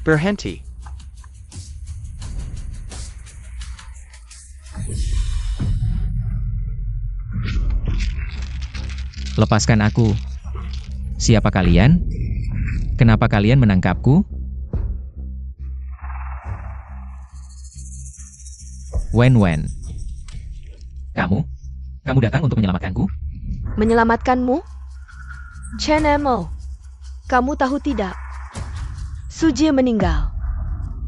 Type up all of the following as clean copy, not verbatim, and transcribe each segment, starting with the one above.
Berhenti. Lepaskan aku. Siapa kalian? Kenapa kalian menangkapku? Wen. Kamu datang untuk menyelamatkanku? Menyelamatkanmu? Chen Emo, kamu tahu tidak? Sujie meninggal.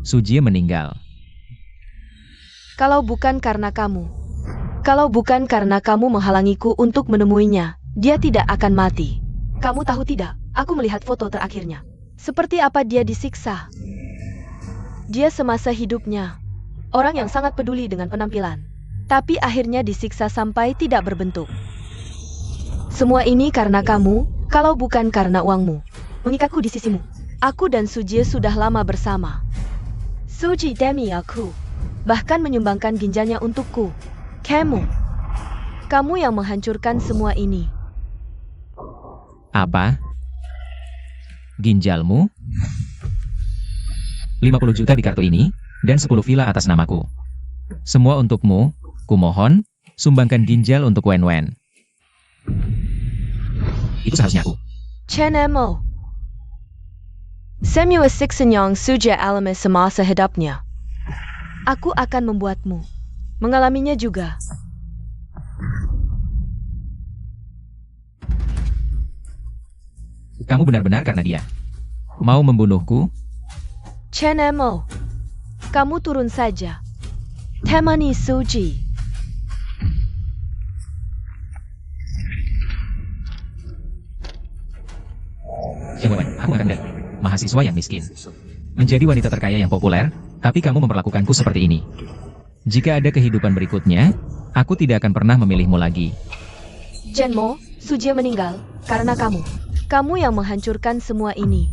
Sujie meninggal. Kalau bukan karena kamu menghalangiku untuk menemuinya, dia tidak akan mati. Kamu tahu tidak? Aku melihat foto terakhirnya. Seperti apa dia disiksa. Dia semasa hidupnya orang yang sangat peduli dengan penampilan. Tapi akhirnya disiksa sampai tidak berbentuk. Semua ini karena kamu, kalau bukan karena uangmu. Mengikatku di sisimu. Aku dan Sujie sudah lama bersama. Suji demi aku. Bahkan menyumbangkan ginjalnya untukku. Kamu yang menghancurkan semua ini. Apa? Ginjalmu? 50 juta di kartu ini, dan 10 villa atas namaku. Semua untukmu, kumohon, sumbangkan ginjal untuk Wen. Itu seharusnya aku. Chen Emo. Semua Sixenyong Sujie alami semasa hidupnya. Aku akan membuatmu mengalaminya juga. Kamu benar-benar karena dia mau membunuhku? Chen Emo, kamu turun saja. Temani Suji. Wen, aku akan mahasiswa yang miskin. Menjadi wanita terkaya yang populer, tapi kamu memperlakukanku seperti ini. Jika ada kehidupan berikutnya, aku tidak akan pernah memilihmu lagi. Jenmo, Sujie meninggal karena kamu. Kamu yang menghancurkan semua ini.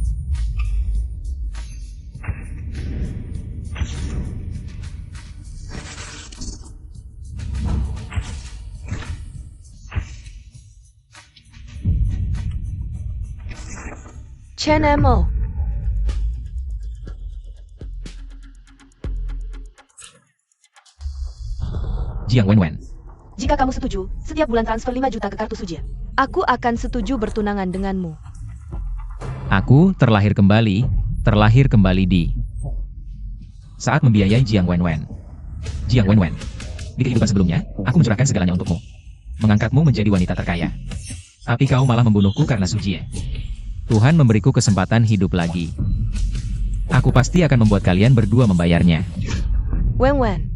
Chen Emo. Jiang Wen. Jika kamu setuju, setiap bulan transfer 5 juta ke kartu Sujie. Aku akan setuju bertunangan denganmu. Aku terlahir kembali di saat membiayai Jiang Wen. Jiang Wen. Di kehidupan sebelumnya, aku mencurahkan segalanya untukmu. Mengangkatmu menjadi wanita terkaya. Tapi kau malah membunuhku karena Sujie. Tuhan memberiku kesempatan hidup lagi. Aku pasti akan membuat kalian berdua membayarnya. Wen.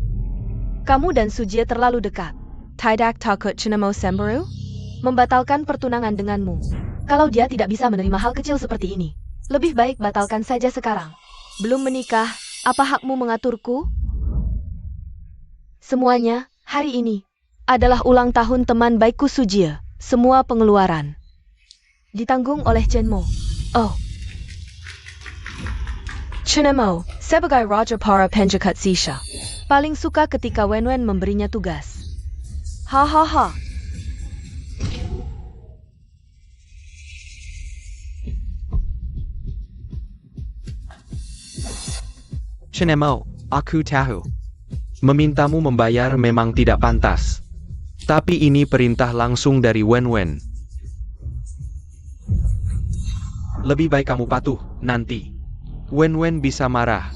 Kamu dan Sujie terlalu dekat. Tidak takut Chenemo Sembaru membatalkan pertunangan denganmu. Kalau dia tidak bisa menerima hal kecil seperti ini, lebih baik batalkan saja sekarang. Belum menikah, apa hakmu mengaturku? Semuanya, hari ini, adalah ulang tahun teman baikku Sujie. Semua pengeluaran ditanggung oleh Chenmo. Oh. Chenemo, sebagai Raja para Penjakat Sisha, paling suka ketika Wen memberinya tugas. Hahaha. Chenemo, aku tahu. Memintamu membayar memang tidak pantas. Tapi ini perintah langsung dari Wen. Lebih baik kamu patuh, nanti Wen bisa marah.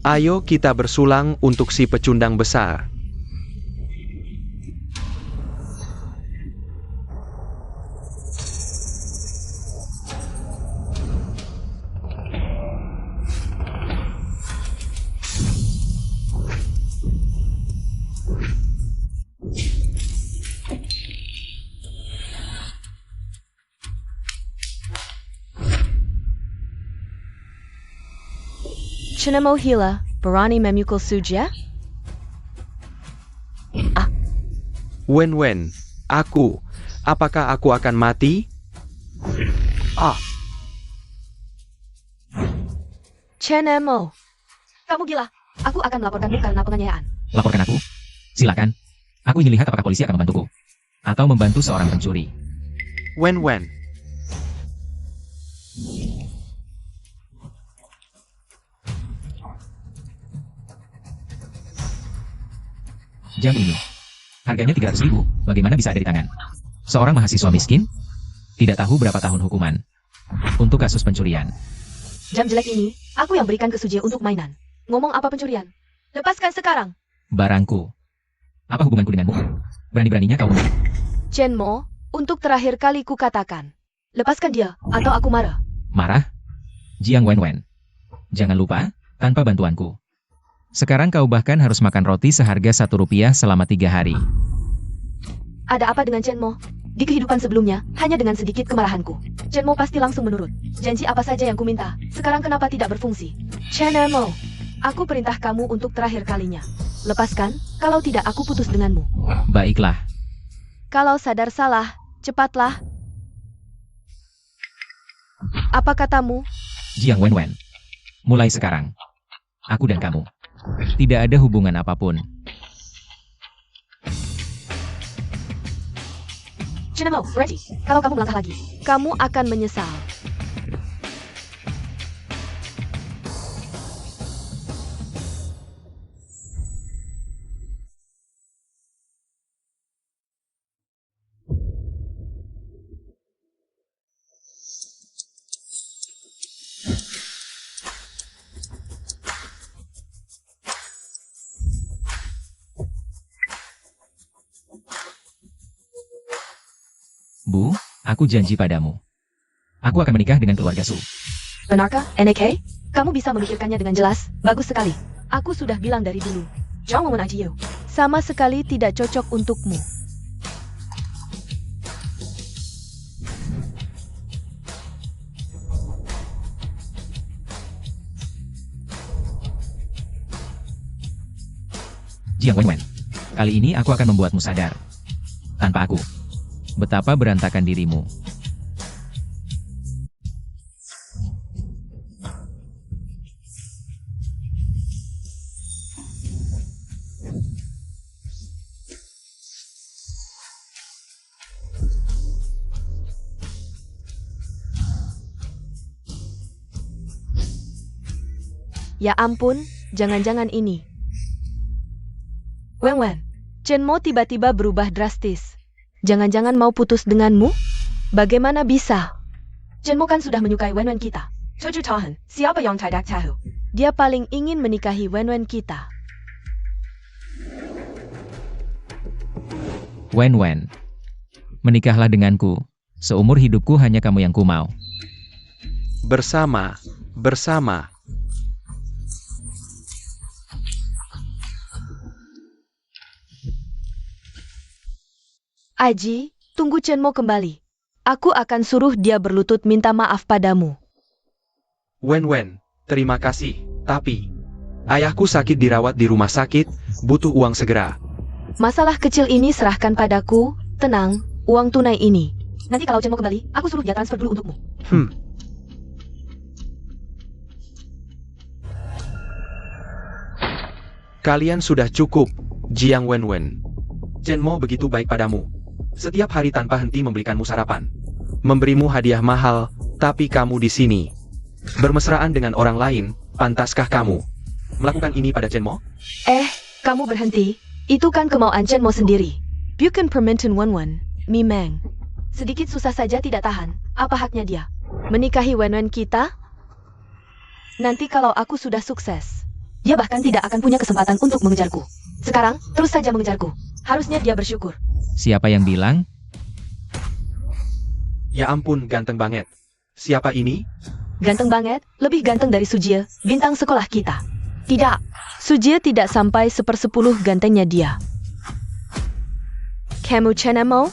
Ayo kita bersulang untuk si pecundang besar. Chenemo Hila, berani memukul Sujie? Wen, apakah aku akan mati? Chenemo, kamu gila. Aku akan melaporkanmu karena penganiayaan. Laporkan aku? Silakan. Aku ingin lihat apakah polisi akan membantuku. Atau membantu seorang pencuri. Wen. Jam ini. Harganya 300.000, bagaimana bisa ada di tangan? Seorang mahasiswa miskin? Tidak tahu berapa tahun hukuman. Untuk kasus pencurian. Jam jelek ini, aku yang berikan ke Sujie untuk mainan. Ngomong apa pencurian? Lepaskan sekarang. Barangku. Apa hubunganku denganmu? Berani-beraninya kau menang. Chen Mo, untuk terakhir kali ku katakan. Lepaskan dia, atau aku marah. Marah? Jiang Wenwen. Jangan lupa, tanpa bantuanku. Sekarang kau bahkan harus makan roti seharga Rp1 selama 3 hari. Ada apa dengan Chen Mo? Di kehidupan sebelumnya, hanya dengan sedikit kemarahanku. Chen Mo pasti langsung menurut. Janji apa saja yang ku minta, sekarang kenapa tidak berfungsi? Chen Mo, aku perintah kamu untuk terakhir kalinya. Lepaskan, kalau tidak aku putus denganmu. Baiklah. Kalau sadar salah, cepatlah. Apa katamu? Jiang Wenwen. Mulai sekarang. Aku dan kamu. Tidak ada hubungan apapun. Chen Mo, berhenti. Kalau kamu melangkah lagi, kamu akan menyesal. Bu, aku janji padamu. Aku akan menikah dengan keluarga Su. Benarkah, NK? Kamu bisa memikirkannya dengan jelas? Bagus sekali. Aku sudah bilang dari dulu. Jangan menaji you. Sama sekali tidak cocok untukmu. Jiang Wenwen. Kali ini aku akan membuatmu sadar. Tanpa aku. Betapa berantakan dirimu. Ya ampun, jangan-jangan ini. Wen, Chen Mo tiba-tiba berubah drastis. Jangan-jangan mau putus denganmu? Bagaimana bisa? Chen Mo kan sudah menyukai Wen kita. Tujuh tahun, siapa yang tidak tahu? Dia paling ingin menikahi Wen kita. Wenwen. Menikahlah denganku. Seumur hidupku hanya kamu yang ku mau. Bersama. Aji, tunggu Chen Mo kembali. Aku akan suruh dia berlutut minta maaf padamu. Wen, terima kasih. Tapi, ayahku sakit dirawat di rumah sakit, butuh uang segera. Masalah kecil ini serahkan padaku, tenang, uang tunai ini. Nanti kalau Chen Mo kembali, aku suruh dia transfer dulu untukmu. Kalian sudah cukup, Jiang Wenwen. Chen Mo begitu baik padamu. Setiap hari tanpa henti memberikanmu sarapan. Memberimu hadiah mahal, tapi kamu di sini. Bermesraan dengan orang lain, pantaskah kamu melakukan ini pada Chen Mo? Kamu berhenti. Itu kan kemauan Chen Mo sendiri. Bukan permintaan Wen, Mimeng. Sedikit susah saja tidak tahan. Apa haknya dia? Menikahi Wen kita? Nanti kalau aku sudah sukses, dia bahkan tidak akan punya kesempatan untuk mengejarku. Sekarang, terus saja mengejarku. Harusnya dia bersyukur. Siapa yang bilang? Ya ampun, ganteng banget. Siapa ini? Ganteng banget, lebih ganteng dari Sujie, bintang sekolah kita. Tidak, Sujie tidak sampai 1/10 gantengnya dia. Kamu Chen Mo?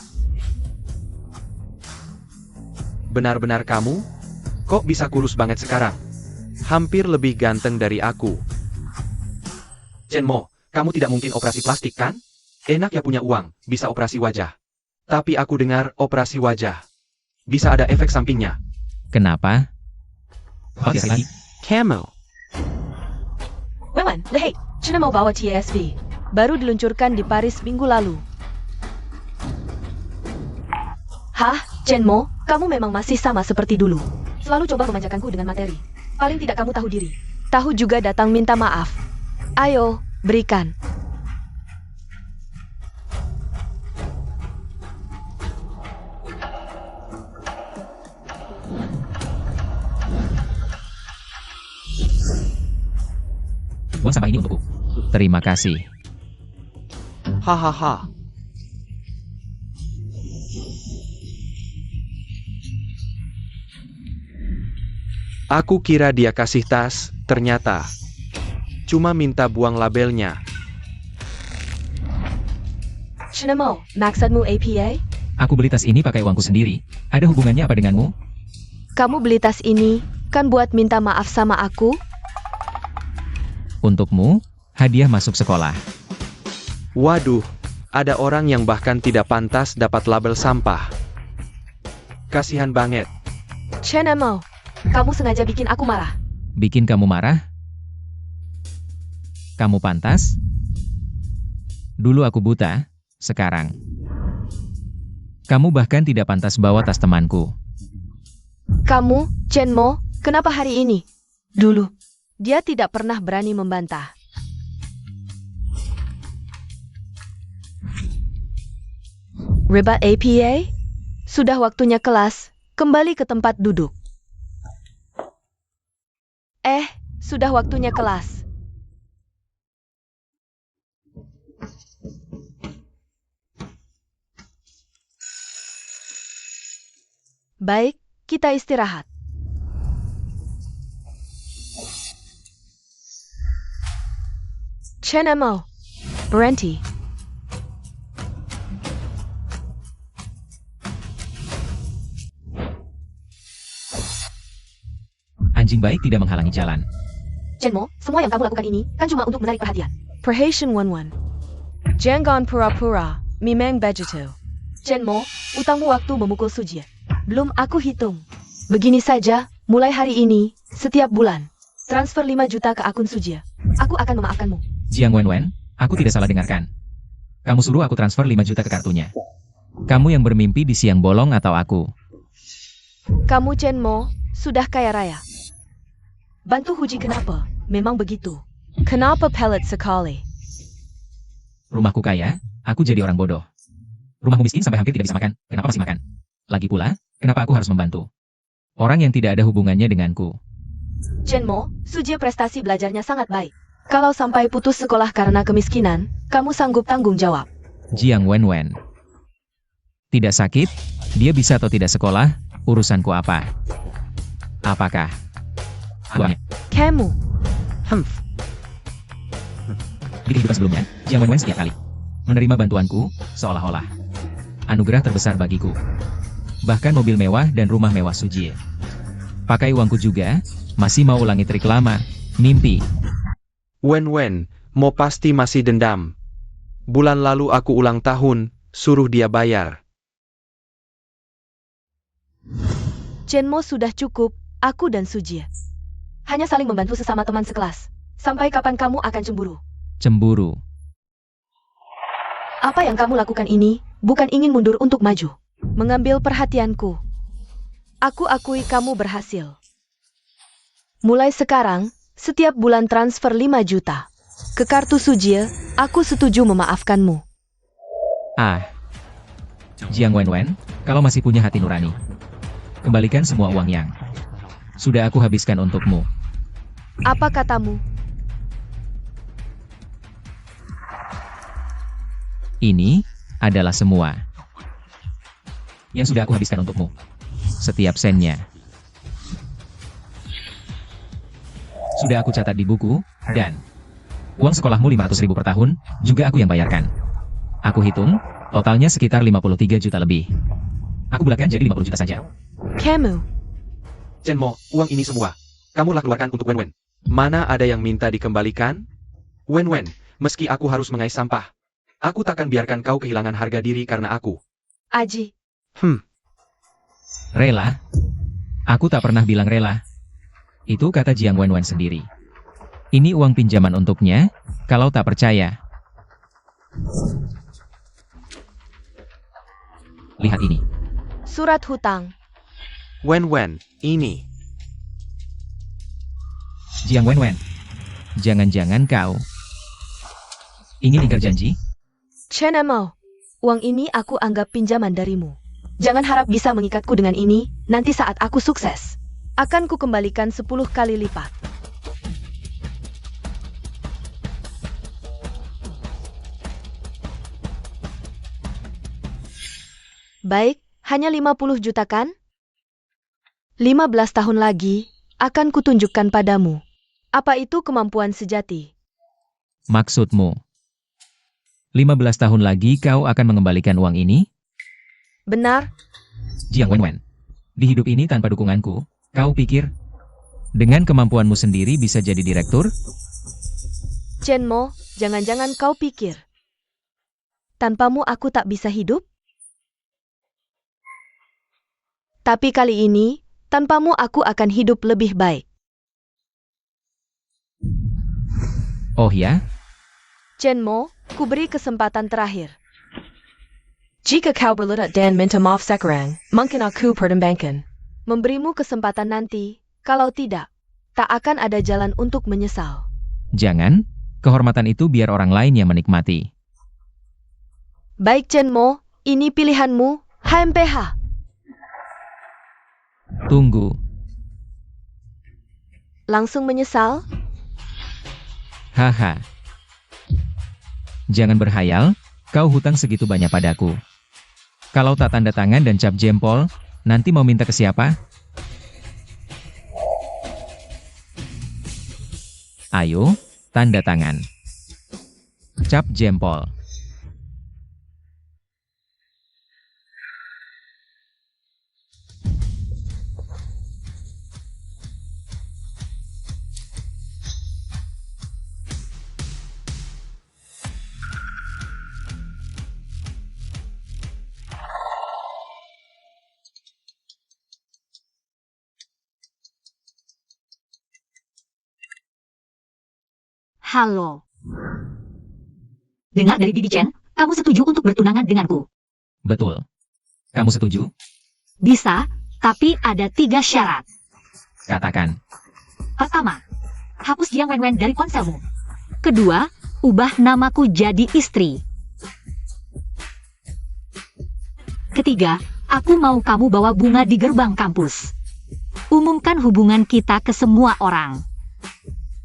Benar-benar kamu? Kok bisa kurus banget sekarang? Hampir lebih ganteng dari aku. Chen Mo, kamu tidak mungkin operasi plastik kan? Enak ya punya uang, bisa operasi wajah. Tapi aku dengar operasi wajah bisa ada efek sampingnya. Kenapa? Oke, lagi. Camel. Wen, lehei, Chen Mo bawa TSV. Baru diluncurkan di Paris minggu lalu. Hah, Chen Mo, kamu memang masih sama seperti dulu. Selalu coba memanjakanku dengan materi. Paling tidak kamu tahu diri. Tahu juga datang minta maaf. Ayo, berikan. sampah ini untukku. Terima kasih. Hahaha. Aku kira dia kasih tas, ternyata cuma minta buang labelnya. Chenmo, maksudmu APA? Aku beli tas ini pakai uangku sendiri. Ada hubungannya apa denganmu? Kamu beli tas ini, kan buat minta maaf sama aku? Untukmu, hadiah masuk sekolah. Waduh, ada orang yang bahkan tidak pantas dapat label sampah. Kasihan banget. Chenmo, kamu sengaja bikin aku marah. Bikin kamu marah? Kamu pantas? Dulu aku buta, sekarang. Kamu bahkan tidak pantas bawa tas temanku. Kamu, Chenmo, kenapa hari ini? Dulu, dia tidak pernah berani membantah. Riba APA? Sudah waktunya kelas, kembali ke tempat duduk. Sudah waktunya kelas. Baik, kita istirahat. Chenmo, berhenti. Anjing baik tidak menghalangi jalan. Chenmo, semua yang kamu lakukan ini kan cuma untuk menarik perhatian. Perhatian Wan. Jangan pura-pura, memang begitu. Chenmo, utangmu waktu memukul Sujie. Belum aku hitung. Begini saja, mulai hari ini, setiap bulan, transfer 5 juta ke akun Sujie. Aku akan memaafkanmu. Jiang Wenwen, aku tidak salah dengarkan. Kamu suruh aku transfer 5 juta ke kartunya. Kamu yang bermimpi di siang bolong atau aku? Kamu Chenmo, sudah kaya raya. Bantu Huji kenapa? Memang begitu. Kenapa pelit sekali? Rumahku kaya, aku jadi orang bodoh. Rumahmu miskin sampai hampir tidak bisa makan, kenapa masih makan? Lagi pula, kenapa aku harus membantu? Orang yang tidak ada hubungannya denganku. Chenmo, Sujie prestasi belajarnya sangat baik. Kalau sampai putus sekolah karena kemiskinan, kamu sanggup tanggung jawab. Jiang Wenwen. Tidak sakit, dia bisa atau tidak sekolah, urusanku apa? Apakah? Uangnya. Kamu. Di kehidupan sebelumnya, Jiang Wenwen setiap kali menerima bantuanku, seolah-olah anugerah terbesar bagiku. Bahkan mobil mewah dan rumah mewah Sujie. Pakai uangku juga, masih mau ulangi trik lama, mimpi. Wen, mau pasti masih dendam. Bulan lalu aku ulang tahun, suruh dia bayar. Chenmo sudah cukup, aku dan Sujie. Hanya saling membantu sesama teman sekelas. Sampai kapan kamu akan cemburu? Cemburu. Apa yang kamu lakukan ini, bukan ingin mundur untuk maju. Mengambil perhatianku. Aku akui kamu berhasil. Mulai sekarang, setiap bulan transfer 5 juta. Ke kartu Sujie, aku setuju memaafkanmu. Jiang Wenwen, kalau masih punya hati nurani, kembalikan semua uang yang sudah aku habiskan untukmu. Apa katamu? Ini adalah semua yang sudah aku habiskan untukmu. Setiap sennya. Sudah aku catat di buku, dan uang sekolahmu 500.000 per tahun, juga aku yang bayarkan. Aku hitung, totalnya sekitar 53 juta lebih. Aku bulakan jadi 50 juta saja. Kamu. Chenmo, uang ini semua kamulah keluarkan untuk Wen. Mana ada yang minta dikembalikan? Wen, meski aku harus mengais sampah, aku takkan biarkan kau kehilangan harga diri karena aku. Aji. Rela? Aku tak pernah bilang rela. Itu kata Jiang Wenwen sendiri. Ini uang pinjaman untuknya, kalau tak percaya. Lihat ini. Surat hutang. Wen, ini. Jiang Wenwen. Jangan-jangan kau ingin ingkar janji? Chenmo, uang ini aku anggap pinjaman darimu. Jangan harap bisa mengikatku dengan ini, nanti saat aku sukses. Akan ku kembalikan 10 kali lipat. Baik, hanya 50 juta kan? 15 tahun lagi, akan kutunjukkan padamu. Apa itu kemampuan sejati? Maksudmu? 15 tahun lagi kau akan mengembalikan uang ini? Benar, Jiang Wenwen. Di hidup ini tanpa dukunganku, kau pikir dengan kemampuanmu sendiri bisa jadi direktur? Chen Mo, jangan-jangan kau pikir tanpamu aku tak bisa hidup? Tapi kali ini, tanpamu aku akan hidup lebih baik. Oh ya? Chen Mo, kuberi kesempatan terakhir. Jika kau berledak dan minta maaf sekarang, mungkin aku pertimbangkan. Memberimu kesempatan nanti, kalau tidak, tak akan ada jalan untuk menyesal. Jangan, kehormatan itu biar orang lain yang menikmati. Baik Chen Mo, ini pilihanmu, HMPH. Tunggu. Langsung menyesal? Haha. Jangan berhayal, kau hutang segitu banyak padaku. Kalau tak tanda tangan dan cap jempol, nanti mau minta ke siapa? Ayo, tanda tangan. Cap jempol. Halo. Dengar dari Bibi Chen, kamu setuju untuk bertunangan denganku? Betul. Kamu setuju? Bisa, tapi ada 3 syarat. Katakan. Pertama, hapus Jiang Wenwen dari ponselmu. Kedua, ubah namaku jadi istri. Ketiga, aku mau kamu bawa bunga di gerbang kampus. Umumkan hubungan kita ke semua orang.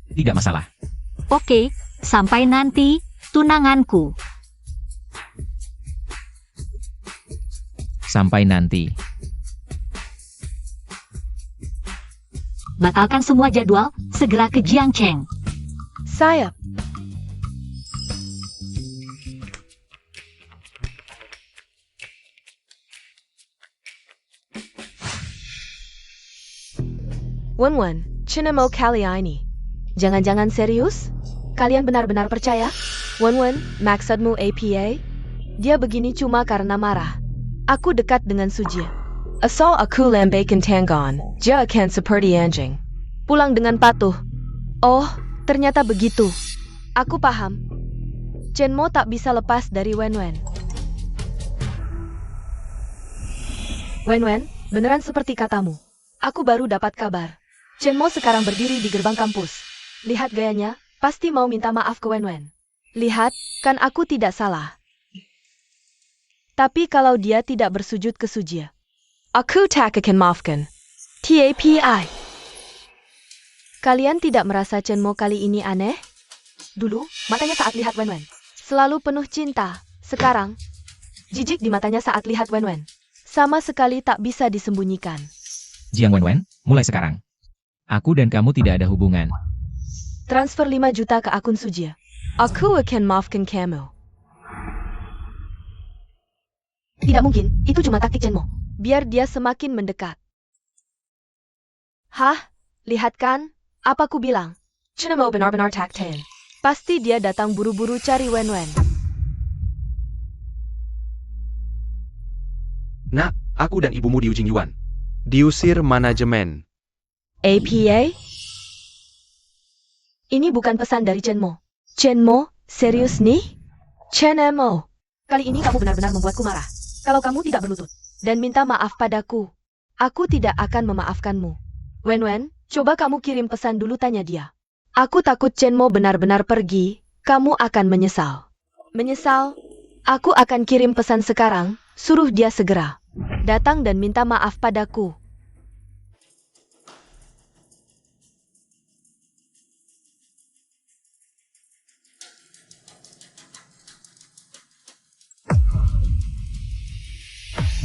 Tidak masalah. Oke, sampai nanti, tunanganku. Sampai nanti. Batalkan semua jadwal, segera ke Jiangcheng. Sayap. Wen, Chen Mo kali ini. Jangan-jangan serius? Kalian benar-benar percaya? Wen, maksudmu APA? Dia begini cuma karena marah. Aku dekat dengan Sujie. Asal aku lambaikan tangan, dia akan seperti anjing. Pulang dengan patuh. Oh, ternyata begitu. Aku paham. Chen Mo tak bisa lepas dari Wen. Wen, beneran seperti katamu. Aku baru dapat kabar. Chen Mo sekarang berdiri di gerbang kampus. Lihat gayanya, pasti mau minta maaf ke Wen. Lihat, kan aku tidak salah. Tapi kalau dia tidak bersujud ke Sujie, aku tak akan maafkan. TAPI. Kalian tidak merasa Chen Mo kali ini aneh? Dulu, matanya saat lihat Wen. Selalu penuh cinta. Sekarang, jijik di matanya saat lihat Wen. Sama sekali tak bisa disembunyikan. Jiang Wenwen, mulai sekarang. Aku dan kamu tidak ada hubungan. Transfer 5 juta ke akun Sujie. Aku akan maafkan kamu. Tidak mungkin, itu cuma taktik Chen Mo. Biar dia semakin mendekat. Hah? Lihat kan? Apa ku bilang? Chen Mo benar-benar taktik. Pasti dia datang buru-buru cari Wen. Nak, aku dan ibumu diujing Yuan. Diusir manajemen. APA? Ini bukan pesan dari Chen Mo. Chen Mo, serius nih? Chen Mo, kali ini kamu benar-benar membuatku marah. Kalau kamu tidak berlutut dan minta maaf padaku, aku tidak akan memaafkanmu. Wen, coba kamu kirim pesan dulu, tanya dia. Aku takut Chen Mo benar-benar pergi, kamu akan menyesal. Menyesal? Aku akan kirim pesan sekarang, suruh dia segera datang dan minta maaf padaku.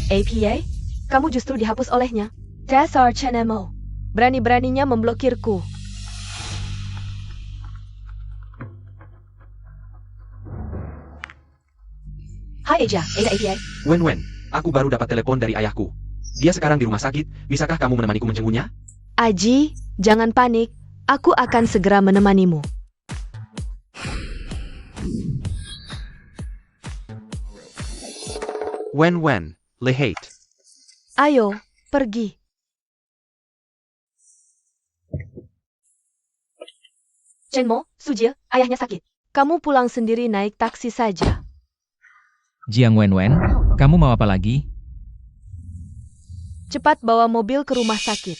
APA? Kamu justru dihapus olehnya. Dasar Chen Mo. Berani-beraninya memblokirku. Hai Eja APA. Wen, aku baru dapat telepon dari ayahku. Dia sekarang di rumah sakit, bisakah kamu menemaniku menjenguknya? Aji, jangan panik. Aku akan segera menemanimu. Wen, Lehate. Ayo, pergi. Chenmo, Sujie, ayahnya sakit. Kamu pulang sendiri naik taksi saja. Jiang Wenwen, kamu mau apa lagi? Cepat bawa mobil ke rumah sakit.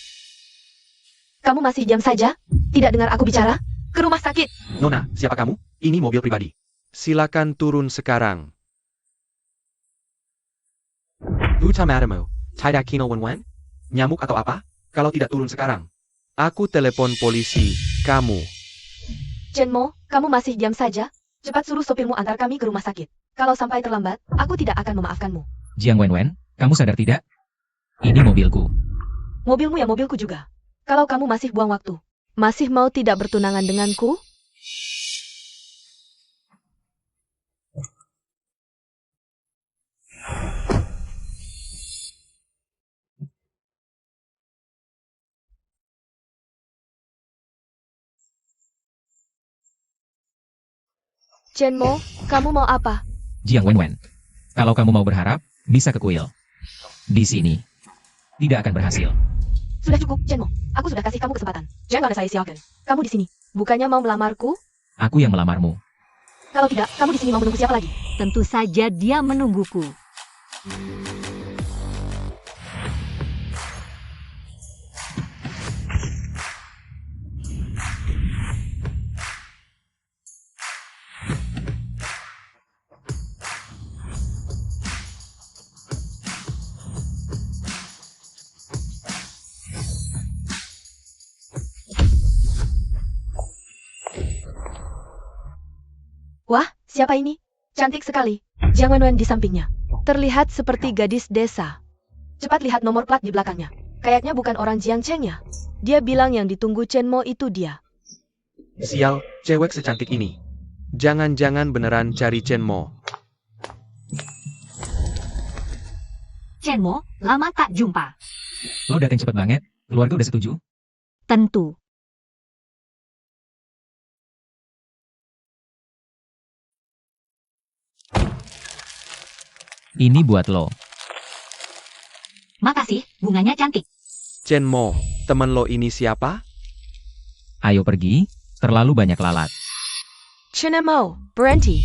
Kamu masih diam saja? Tidak dengar aku bicara? Ke rumah sakit. Nona, siapa kamu? Ini mobil pribadi. Silakan turun sekarang. Buta Madamo, tidak kino Wen? Nyamuk atau apa? Kalau tidak turun sekarang. Aku telepon polisi, kamu. Chenmo, kamu masih diam saja? Cepat suruh sopirmu antar kami ke rumah sakit. Kalau sampai terlambat, aku tidak akan memaafkanmu. Jiang Wenwen, kamu sadar tidak? Ini mobilku. Mobilmu ya mobilku juga. Kalau kamu masih buang waktu, masih mau tidak bertunangan denganku? Chenmo, kamu mau apa? Jiang Wenwen, kalau kamu mau berharap, bisa ke kuil. Di sini. Tidak akan berhasil. Sudah cukup, Chenmo. Aku sudah kasih kamu kesempatan. Jangan saya sialkan. Kamu di sini. Bukannya mau melamarku? Aku yang melamarmu. Kalau tidak, kamu di sini mau menunggu siapa lagi? Tentu saja dia menungguku. Wah, siapa ini? Cantik sekali. Jiang Wenwen di sampingnya. Terlihat seperti gadis desa. Cepat lihat nomor plat di belakangnya. Kayaknya bukan orang Jiangcheng ya. Dia bilang yang ditunggu Chenmo itu dia. Sial, cewek secantik ini. Jangan-jangan beneran cari Chenmo. Chenmo, lama tak jumpa. Lo datang cepet banget. Keluarga udah setuju? Tentu. Ini buat lo. Makasih, bunganya cantik. Chenmo, temen lo ini siapa? Ayo pergi, terlalu banyak lalat. Chenmo, berhenti.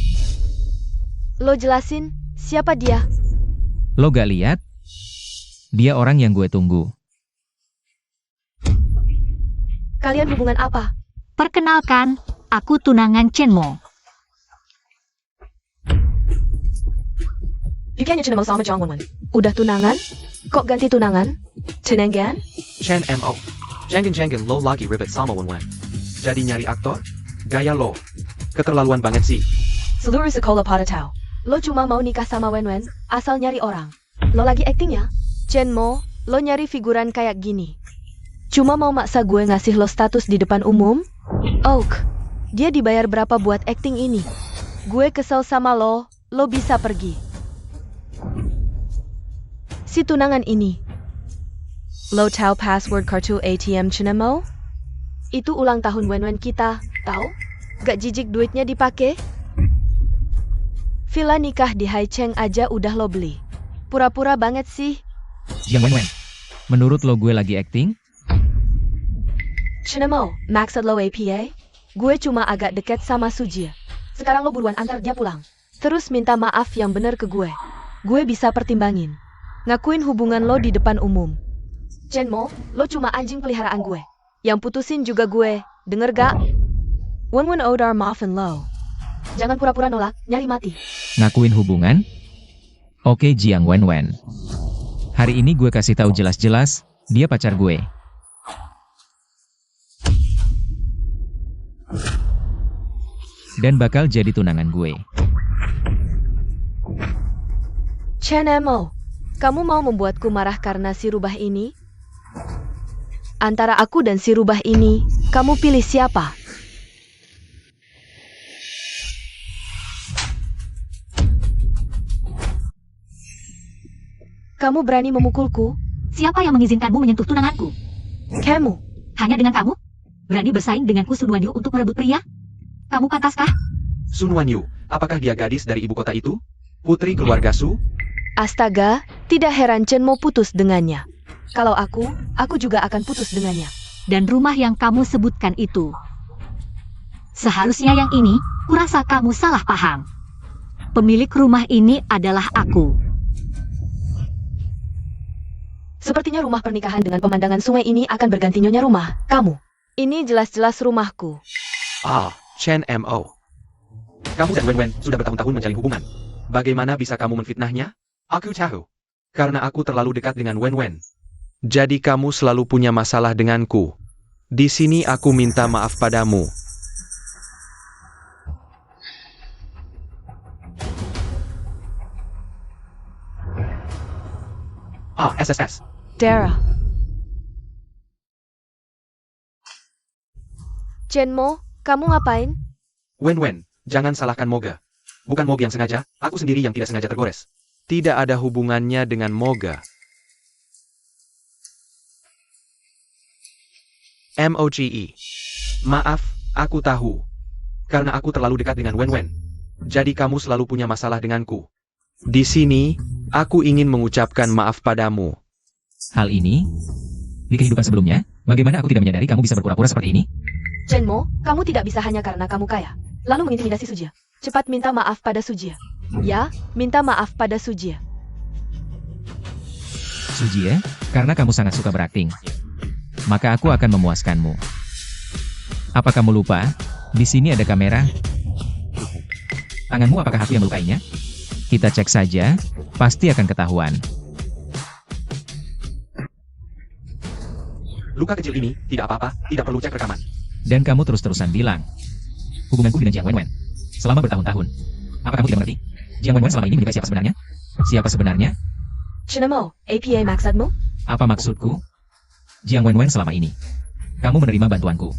Lo jelasin, siapa dia? Lo gak lihat? Dia orang yang gue tunggu. Kalian hubungan apa? Perkenalkan, aku tunangan Chenmo. Bikinnya Chenmo sama Jiang Wenwen. Udah tunangan? Kok ganti tunangan? Tunangan? Chen Mo. Jangan lo lagi ribet sama Wen. Jadi nyari aktor? Gaya lo. Keterlaluan banget sih. Seluruh sekolah pada tahu. Lo cuma mau nikah sama Wenwen, asal nyari orang. Lo lagi acting ya? Chenmo, lo nyari figuran kayak gini. Cuma mau maksa gue ngasih lo status di depan umum? Oak, dia dibayar berapa buat acting ini? Gue kesel sama lo bisa pergi. Si tunangan ini. Lo tahu password kartu ATM Chenmo? Itu ulang tahun Wenwen kita, tahu? Gak jijik duitnya dipakai? Villa nikah di Haicheng aja udah lo beli. Pura-pura banget sih. Jiang Wenwen, menurut lo gue lagi acting? Chenmo, maksud lo APA? Gue cuma agak deket sama Sujie. Sekarang lo buruan antar dia pulang. Terus minta maaf yang bener ke gue. Gue bisa pertimbangin. Ngakuin hubungan lo di depan umum. Chenmo, lo cuma anjing peliharaan gue. Yang putusin juga gue. Denger gak? Wenwen Odar maafin lo. Jangan pura-pura nolak, nyari mati. Ngakuin hubungan? Oke Jiang Wenwen. Hari ini gue kasih tahu jelas-jelas, dia pacar gue. Dan bakal jadi tunangan gue. Chenmo, Kamu mau membuatku marah karena si rubah ini? Antara aku dan si rubah ini, kamu pilih siapa? Kamu berani memukulku? Siapa yang mengizinkanmu menyentuh tunanganku? Kamu. Hanya dengan kamu? Berani bersaing denganku Sun Wanyu untuk merebut pria? Kamu pantaskah? Sun Wanyu, apakah dia gadis dari ibu kota itu? Putri keluarga Su? Astaga, tidak heran Chen mau putus dengannya. Kalau aku juga akan putus dengannya. Dan rumah yang kamu sebutkan itu. Seharusnya yang ini, kurasa kamu salah paham. Pemilik rumah ini adalah aku. Sepertinya rumah pernikahan dengan pemandangan sungai ini akan berganti nyonya rumah, kamu. Ini jelas-jelas rumahku. Chen Mo. Kamu dan Wen Wen sudah bertahun-tahun menjalin hubungan. Bagaimana bisa kamu menfitnahnya? Aku tahu. Karena aku terlalu dekat dengan Wen Wen. Jadi kamu selalu punya masalah denganku. Di sini aku minta maaf padamu. SSS. Dara. Chen Mo, kamu ngapain? Wen Wen, jangan salahkan Moga. Bukan Moga yang sengaja, aku sendiri yang tidak sengaja tergores. Tidak ada hubungannya dengan Moga. MOGE. Maaf, aku tahu. Karena aku terlalu dekat dengan Wen Wen. Jadi kamu selalu punya masalah denganku. Di sini, aku ingin mengucapkan maaf padamu. Hal ini, di kehidupan sebelumnya, bagaimana aku tidak menyadari kamu bisa berpura-pura seperti ini? Chen Mo, kamu tidak bisa hanya karena kamu kaya. Lalu mengintimidasi Sujia. Cepat minta maaf pada Sujia. Ya, minta maaf pada Sujia. Sujie, karena kamu sangat suka berakting, maka aku akan memuaskanmu. Apa kamu lupa? Di sini ada kamera. Tanganmu apakah aku yang melukainya? Kita cek saja, pasti akan ketahuan. Luka kecil ini, tidak apa-apa, tidak perlu cek rekaman. Dan kamu terus-terusan bilang, hubunganku dengan Jiang Wenwen selama bertahun-tahun. Apa kamu tidak mengerti? Jiang Wenwen selama ini menyukai siapa sebenarnya? Siapa sebenarnya? Chen Mo, APA maksudmu? Apa maksudku? Jiang Wenwen selama ini. Kamu menerima bantuanku.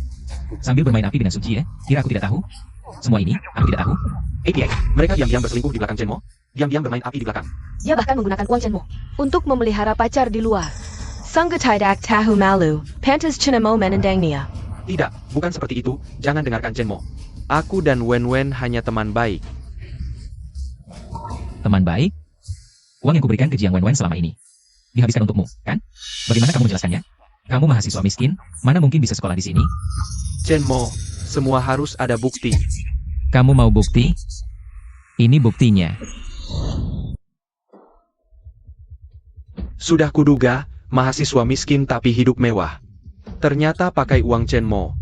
Sambil bermain api dengan Sujie, kira aku tidak tahu? Semua ini, aku tidak tahu. APA, mereka diam-diam berselingkuh di belakang Chen Mo. Diam-diam bermain api di belakang. Dia bahkan menggunakan uang Chen Mo untuk memelihara pacar di luar. Sanggetai tahu malu, pantas Chen Mo menendangnya. Tidak, bukan seperti itu, jangan dengarkan Chen Mo. Aku dan Wen Wen hanya teman baik. Teman baik? Uang yang kuberikan ke Jiang Wenwen selama ini dihabiskan untukmu, kan? Bagaimana kamu menjelaskannya? Kamu mahasiswa miskin, mana mungkin bisa sekolah di sini? Chen Mo, semua harus ada bukti. Kamu mau bukti? Ini buktinya. Sudah kuduga, mahasiswa miskin tapi hidup mewah. Ternyata pakai uang Chen Mo.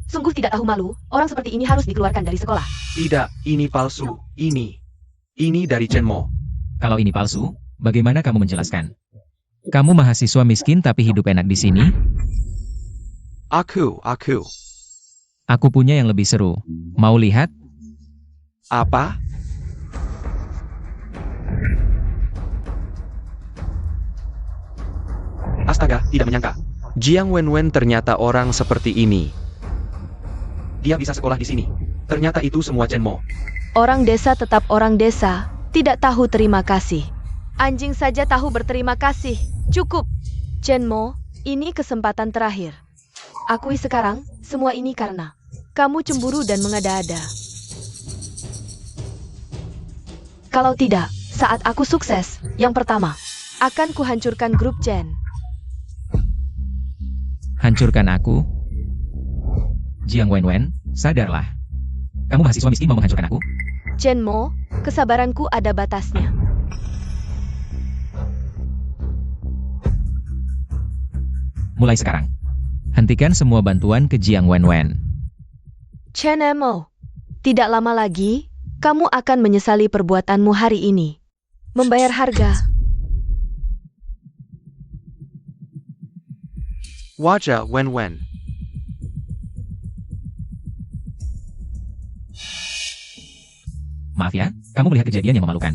Sungguh tidak tahu malu, orang seperti ini harus dikeluarkan dari sekolah. Tidak, ini palsu. Ini dari Chen Mo. Kalau ini palsu, bagaimana kamu menjelaskan? Kamu mahasiswa miskin tapi hidup enak di sini? Aku. Aku punya yang lebih seru. Mau lihat? Apa? Astaga, tidak menyangka. Jiang Wenwen ternyata orang seperti ini. Dia bisa sekolah di sini. Ternyata itu semua Chen Mo. Orang desa tetap orang desa, tidak tahu terima kasih. Anjing saja tahu berterima kasih. Cukup. Chen Mo, ini kesempatan terakhir. Akui sekarang, semua ini karena kamu cemburu dan mengada-ada. Kalau tidak, saat aku sukses, yang pertama, akan kuhancurkan grup Chen. Hancurkan aku? Jiang Wenwen, sadarlah. Kamu mahasiswa miskin mau menghancurkan aku? Chen Mo, kesabaranku ada batasnya. Mulai sekarang, hentikan semua bantuan ke Jiang Wenwen. Chen Mo, tidak lama lagi, kamu akan menyesali perbuatanmu hari ini. Membayar harga. Wajah Wen Wen. Maaf ya, kamu melihat kejadian yang memalukan.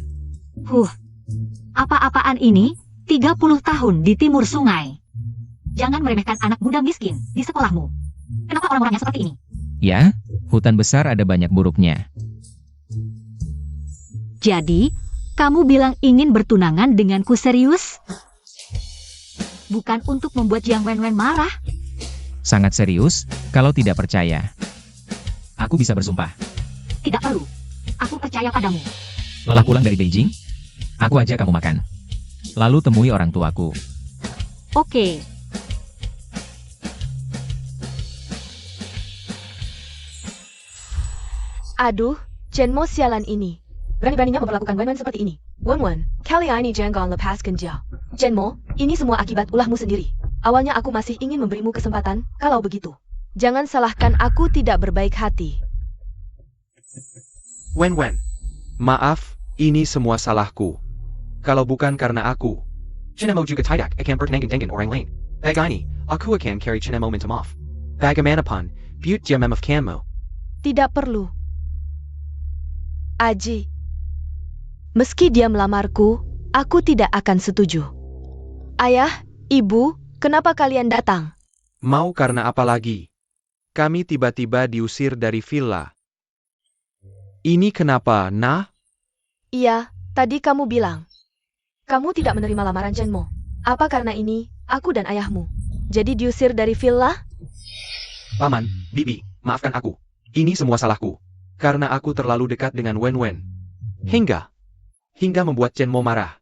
Apa-apaan ini? 30 tahun di timur sungai. Jangan meremehkan anak muda miskin di sekolahmu. Kenapa orang-orangnya seperti ini? Ya, hutan besar ada banyak buruknya. Jadi, kamu bilang ingin bertunangan denganku serius? Bukan untuk membuat Jiang Wenwen marah? Sangat serius, kalau tidak percaya. Aku bisa bersumpah. Tidak perlu. Aku percaya padamu. Lelah pulang dari Beijing, aku ajak kamu makan. Lalu temui orang tuaku. Oke. Aduh, Chenmo sialan ini. Berani-beraninya memperlakukan Wenwen seperti ini. Wenwen, kali ini jangan lepaskan dia. Chenmo, ini semua akibat ulahmu sendiri. Awalnya aku masih ingin memberimu kesempatan, kalau begitu. Jangan salahkan aku tidak berbaik hati. Wenwen, maaf, ini semua salahku. Kalau bukan karena aku, Chinemo juga tidak akan bertanding dengan orang lain. Bagini, aku akan carry Chinemo minta maaf. Bagaimanapun, buat dia memaafkanmu. Tidak perlu. Aji. Meski dia melamarku, aku tidak akan setuju. Ayah, ibu, kenapa kalian datang? Mau karena apa lagi? Kami tiba-tiba diusir dari villa. Ini kenapa, nah? Iya, tadi kamu bilang. Kamu tidak menerima lamaran Chenmo. Apa karena ini, aku dan ayahmu? Jadi diusir dari villa? Paman, Bibi, maafkan aku. Ini semua salahku. Karena aku terlalu dekat dengan Wenwen. Hingga membuat Chenmo marah.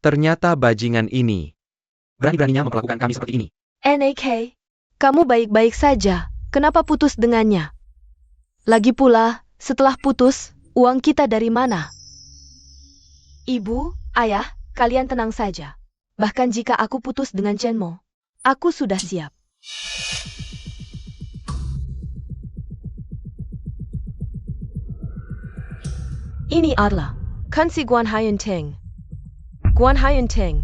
Ternyata bajingan ini berani-beraninya memperlakukan kami seperti ini. NAK, kamu baik-baik saja. Kenapa putus dengannya? Lagi pula, setelah putus, uang kita dari mana? Ibu, ayah, kalian tenang saja. Bahkan jika aku putus dengan Chenmo, aku sudah siap. Ini adalah Kunsi Guan Hayunting. Guan Hayunting.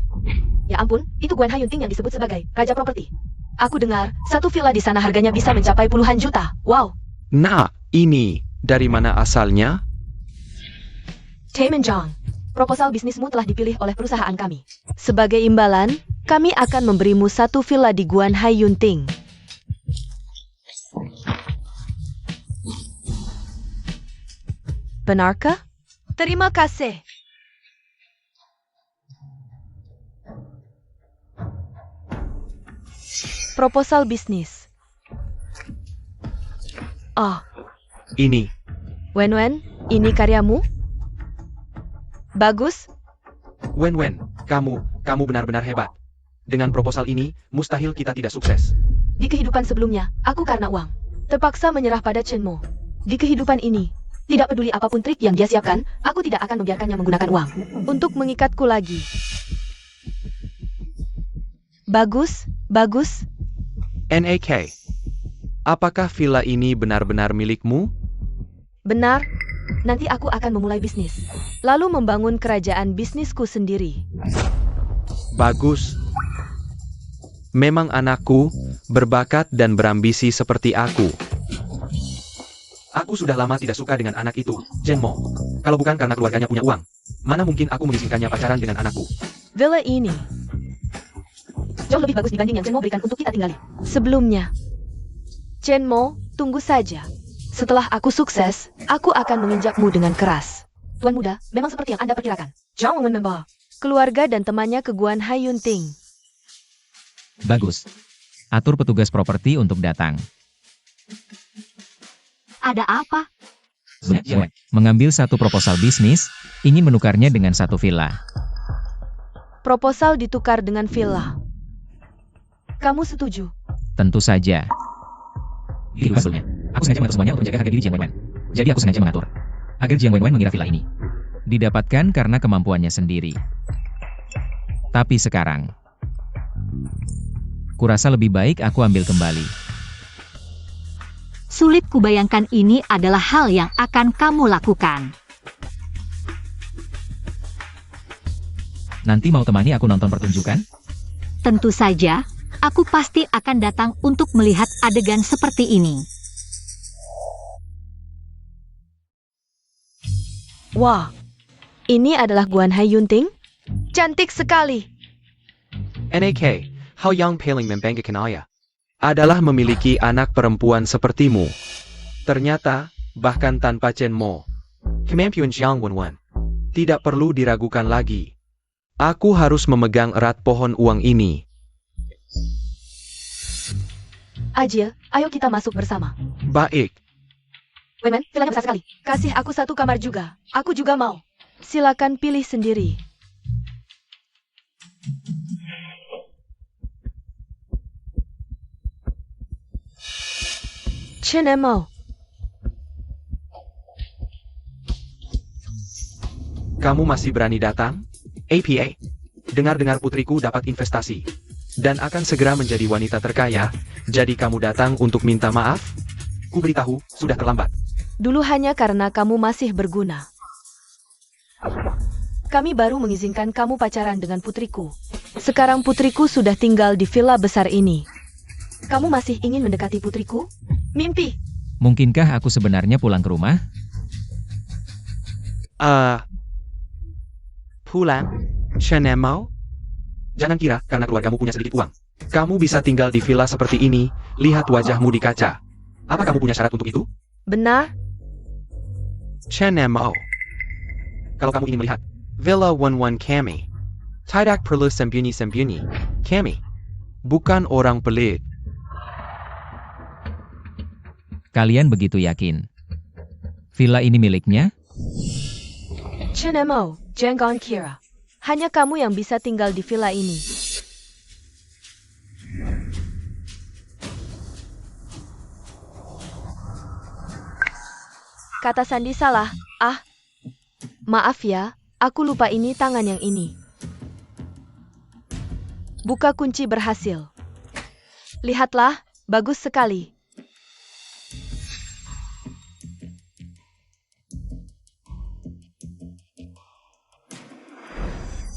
Ya ampun, itu Guan Hayunting yang disebut sebagai Raja Properti. Aku dengar, satu villa di sana harganya bisa mencapai puluhan juta. Wow. Nah, ini dari mana asalnya? Taeminjong, proposal bisnismu telah dipilih oleh perusahaan kami. Sebagai imbalan, kami akan memberimu satu villa di Guan Hayunting. Benarkah? Terima kasih. Proposal bisnis. Oh, Ini. Wenwen, ini karyamu? Bagus. Wenwen, kamu benar-benar hebat. Dengan proposal ini, mustahil kita tidak sukses. Di kehidupan sebelumnya, aku karena uang terpaksa menyerah pada Chenmo. Di kehidupan ini, tidak peduli apapun trik yang dia siapkan, aku tidak akan membiarkannya menggunakan uang untuk mengikatku lagi. Bagus, bagus. NAK, apakah villa ini benar-benar milikmu? Benar. Nanti aku akan memulai bisnis, lalu membangun kerajaan bisnisku sendiri. Bagus. Memang anakku berbakat dan berambisi seperti aku. Aku sudah lama tidak suka dengan anak itu, Chenmo. Kalau bukan karena keluarganya punya uang, mana mungkin aku mengizinkannya pacaran dengan anakku. Villa ini jauh lebih bagus dibanding yang Chenmo berikan untuk kita tinggali. Sebelumnya, Chenmo, tunggu saja. Setelah aku sukses, aku akan menginjakmu dengan keras. Tuan muda, memang seperti yang Anda perkirakan. Jangan membawa keluarga dan temannya ke Guan Hayunting. Bagus. Atur petugas properti untuk datang. Ada apa? Mengambil satu proposal bisnis, ingin menukarnya dengan satu villa. Proposal ditukar dengan villa. Kamu setuju? Tentu saja. Di sebelumnya, aku sengaja mengatur semuanya untuk menjaga harga diri Jiang Wenwen. Jadi aku sengaja mengatur agar Jiang Wenwen mengira villa ini didapatkan karena kemampuannya sendiri. Tapi sekarang, kurasa lebih baik aku ambil kembali. Sulit kubayangkan ini adalah hal yang akan kamu lakukan. Nanti mau temani aku nonton pertunjukan? Tentu saja, aku pasti akan datang untuk melihat adegan seperti ini. Wah, ini adalah Guan Hayunting? Cantik sekali. NAK, Hao Yang paling membanggakan ayah adalah memiliki anak perempuan sepertimu. Ternyata, bahkan tanpa Chen Mo, kemampuan Jiang Wenwen tidak perlu diragukan lagi. Aku harus memegang erat pohon uang ini. Ajil, ayo kita masuk bersama. Baik. Wenwen, vilanya besar sekali. Kasih aku satu kamar juga. Aku juga mau. Silakan pilih sendiri. Chen Mo. Kamu masih berani datang? APA. Dengar-dengar putriku dapat investasi. Dan akan segera menjadi wanita terkaya. Jadi kamu datang untuk minta maaf? Ku beritahu, sudah terlambat. Dulu hanya karena kamu masih berguna. Kami baru mengizinkan kamu pacaran dengan putriku. Sekarang putriku sudah tinggal di villa besar ini. Kamu masih ingin mendekati putriku? Mimpi. Mungkinkah aku sebenarnya pulang ke rumah? Pulang? Chen Mo? Jangan kira karena keluargamu punya sedikit uang. Kamu bisa tinggal di villa seperti ini, lihat wajahmu di kaca. Apa kamu punya syarat untuk itu? Benar? Chen Mo. Kalau kamu ingin melihat Villa 11 kami, tidak perlu sembunyi-sembunyi. Kami bukan orang pelit. Kalian begitu yakin? Villa ini miliknya? Chen Mo, jangan kira. Hanya kamu yang bisa tinggal di villa ini. Kata Sandi salah. Maaf ya, aku lupa ini tangan yang ini. Buka kunci berhasil. Lihatlah, bagus sekali.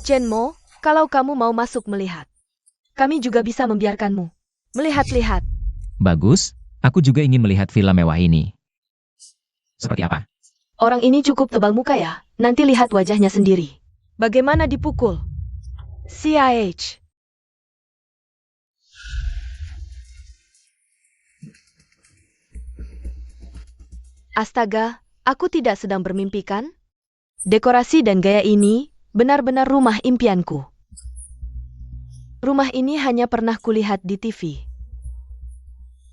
Chen Mo, kalau kamu mau masuk melihat, kami juga bisa membiarkanmu melihat-lihat. Bagus, aku juga ingin melihat villa mewah ini. Seperti apa? Orang ini cukup tebal muka ya, nanti lihat wajahnya sendiri. Bagaimana dipukul? CIH. Astaga, aku tidak sedang bermimpi kan? Dekorasi dan gaya ini benar-benar rumah impianku. Rumah ini hanya pernah kulihat di TV.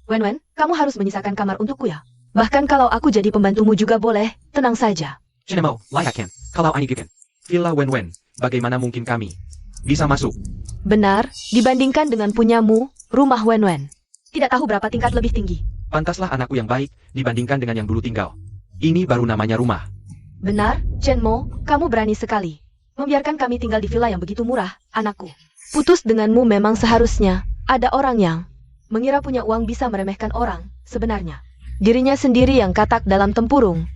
Wenwen, kamu harus menyisakan kamar untukku ya. Bahkan kalau aku jadi pembantumu juga boleh, tenang saja. Chen Mo, layakkan. Kalau ini given. Villa Wenwen, bagaimana mungkin kami bisa masuk? Benar, dibandingkan dengan punyamu, rumah Wenwen. Tidak tahu berapa tingkat lebih tinggi. Pantaslah anakku yang baik dibandingkan dengan yang dulu tinggal. Ini baru namanya rumah. Benar, Chen Mo, kamu berani sekali. Membiarkan kami tinggal di villa yang begitu murah, anakku. Putus denganmu memang seharusnya. Ada orang yang mengira punya uang bisa meremehkan orang, sebenarnya. Dirinya sendiri yang katak dalam tempurung.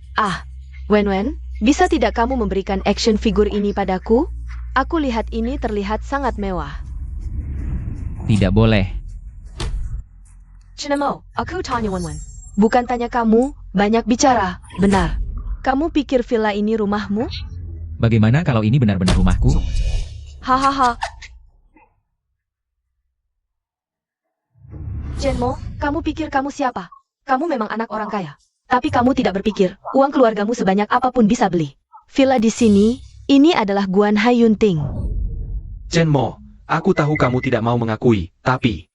Wenwen, bisa tidak kamu memberikan action figure ini padaku? Aku lihat ini terlihat sangat mewah. Tidak boleh. Chen Mo, aku tanya Wenwen. Bukan tanya kamu, banyak bicara, benar. Kamu pikir villa ini rumahmu? Bagaimana kalau ini benar-benar rumahku? Hahaha. Chen Mo, kamu pikir kamu siapa? Kamu memang anak orang kaya. Tapi kamu tidak berpikir, uang keluargamu sebanyak apapun bisa beli. Villa di sini, ini adalah Guan Hayunting. Chen Mo, aku tahu kamu tidak mau mengakui, tapi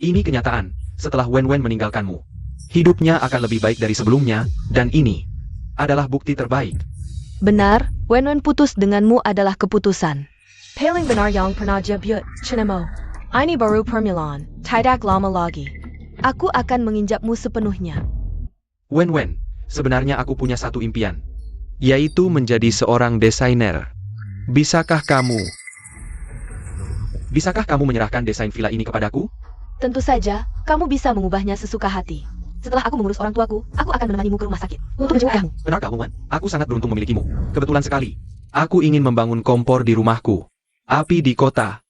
ini kenyataan. Setelah Wenwen meninggalkanmu, hidupnya akan lebih baik dari sebelumnya, dan ini adalah bukti terbaik. Benar, Wenwen putus denganmu adalah keputusan. Paling benar yang pernah jebut, Chen Mo. Ini baru permilan, tidak lama lagi. Aku akan menginjakmu sepenuhnya. Wenwen, sebenarnya aku punya satu impian, yaitu menjadi seorang desainer. Bisakah kamu menyerahkan desain villa ini kepadaku? Tentu saja, kamu bisa mengubahnya sesuka hati. Setelah aku mengurus orang tuaku, aku akan menemanimu ke rumah sakit untuk menjenguk kamu. Benarkah, Wen? Aku sangat beruntung memilikimu. Kebetulan sekali. Aku ingin membangun kompor di rumahku. Api di kota.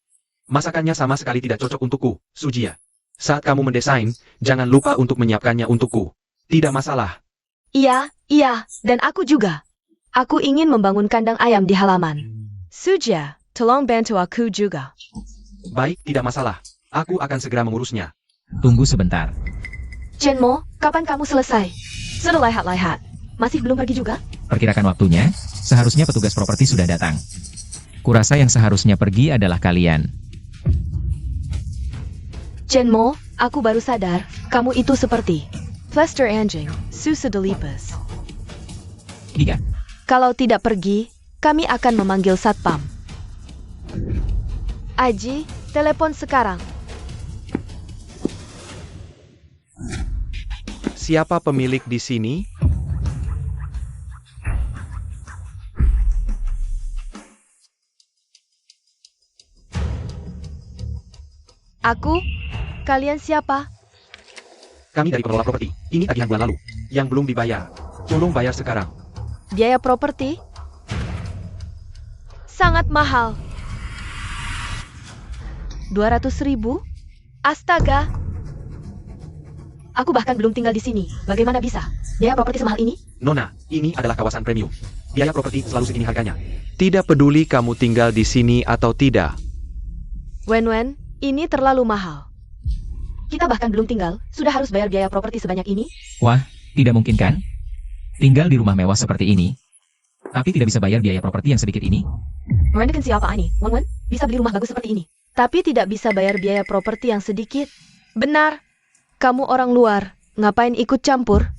Masakannya sama sekali tidak cocok untukku, Sujia. Saat kamu mendesain, jangan lupa untuk menyiapkannya untukku. Tidak masalah. Iya, dan aku juga. Aku ingin membangun kandang ayam di halaman. Sujia, Tolong bantu aku juga. Baik, tidak masalah. Aku akan segera mengurusnya. Tunggu sebentar. Chenmo, kapan kamu selesai? Sudah lihat-lihat. Masih belum pergi juga? Perkirakan waktunya, seharusnya petugas properti sudah datang. Kurasa yang seharusnya pergi adalah kalian. Chenmo, aku baru sadar, kamu itu seperti Plaster anjing, susu delipas. 3. Kalau tidak pergi, kami akan memanggil satpam. Aji, telepon sekarang. Siapa pemilik di sini? Aku? Kalian siapa? Kami dari pengelola properti. Ini tagihan bulan lalu. Yang belum dibayar. Tolong bayar sekarang. Biaya properti? Sangat mahal. 200.000? Astaga. Aku bahkan belum tinggal di sini. Bagaimana bisa? Biaya properti semahal ini? Nona, ini adalah kawasan premium. Biaya properti selalu segini harganya. Tidak peduli kamu tinggal di sini atau tidak. Wen, ini terlalu mahal. Kita bahkan belum tinggal, sudah harus bayar biaya properti sebanyak ini? Wah, tidak mungkin kan? Tinggal di rumah mewah seperti ini, tapi tidak bisa bayar biaya properti yang sedikit ini? Mereka siapa ini? Wen, bisa beli rumah bagus seperti ini. Tapi tidak bisa bayar biaya properti yang sedikit. Benar. Kamu orang luar, ngapain ikut campur?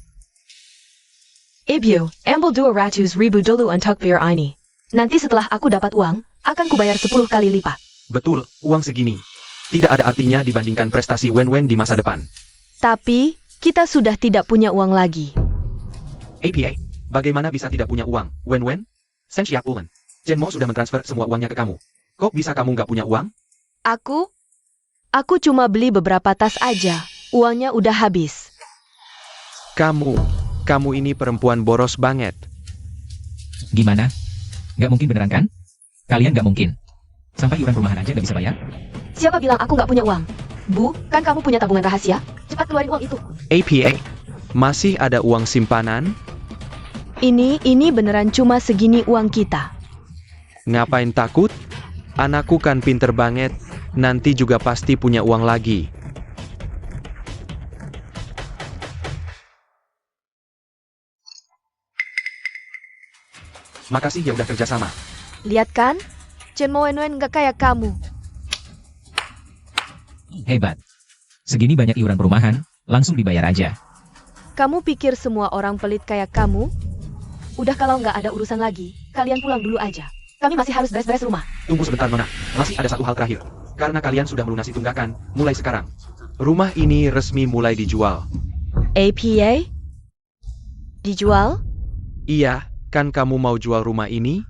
Ibu, ambil 200.000 dulu untuk biar ini. Nanti setelah aku dapat uang, akan kubayar 10 kali lipat. Betul, uang segini. Tidak ada artinya dibandingkan prestasi Wen di masa depan. Tapi, kita sudah tidak punya uang lagi. APA, bagaimana bisa tidak punya uang? Wen? Sensiap Ulen. Chenmo sudah mentransfer semua uangnya ke kamu. Kok bisa kamu nggak punya uang? Aku cuma beli beberapa tas aja. Uangnya udah habis. Kamu ini perempuan boros banget. Gimana? Nggak mungkin beneran kan? Kalian nggak mungkin. Sampai iuran perumahan aja nggak bisa bayar? Siapa bilang aku nggak punya uang? Bu, kan kamu punya tabungan rahasia? Cepat keluarin uang itu. APA, masih ada uang simpanan? Ini beneran cuma segini uang kita. Ngapain takut? Anakku kan pinter banget, nanti juga pasti punya uang lagi. Makasih ya udah kerjasama. Lihat kan? Chenmo Wen nggak kayak kamu. Hebat. Segini banyak iuran perumahan, langsung dibayar aja. Kamu pikir semua orang pelit kayak kamu? Udah kalau nggak ada urusan lagi, kalian pulang dulu aja. Kami masih harus beres-beres rumah. Tunggu sebentar Nona, masih ada satu hal terakhir. Karena kalian sudah melunasi tunggakan, mulai sekarang. Rumah ini resmi mulai dijual. APA? Dijual? Iya, kan kamu mau jual rumah ini?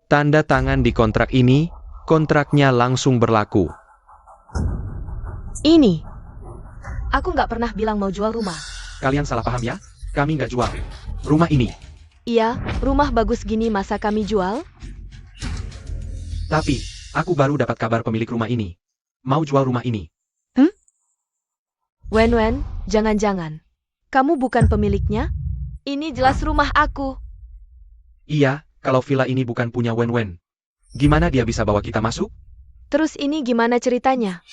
Tanda tangan di kontrak ini, kontraknya langsung berlaku. Ini. Aku nggak pernah bilang mau jual rumah. Kalian salah paham ya? Kami nggak jual rumah ini. Iya, rumah bagus gini masa kami jual? Tapi, aku baru dapat kabar pemilik rumah ini. Mau jual rumah ini. Wen, jangan-jangan. Kamu bukan pemiliknya? Ini jelas rumah aku. Iya, kalau villa ini bukan punya Wen. Gimana dia bisa bawa kita masuk? Terus ini gimana ceritanya?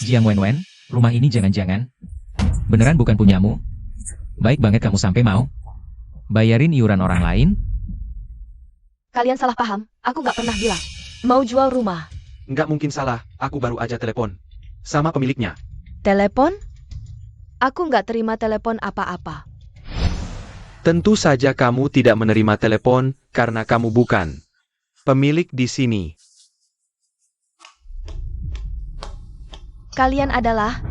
Jiang Wen, rumah ini jangan-jangan beneran bukan punyamu? Baik banget kamu sampai mau bayarin iuran orang lain? Kalian salah paham, aku nggak pernah bilang mau jual rumah. Nggak mungkin salah, aku baru aja telepon sama pemiliknya. Telepon? Aku nggak terima telepon apa-apa. Tentu saja kamu tidak menerima telepon karena kamu bukan pemilik di sini. Kalian adalah?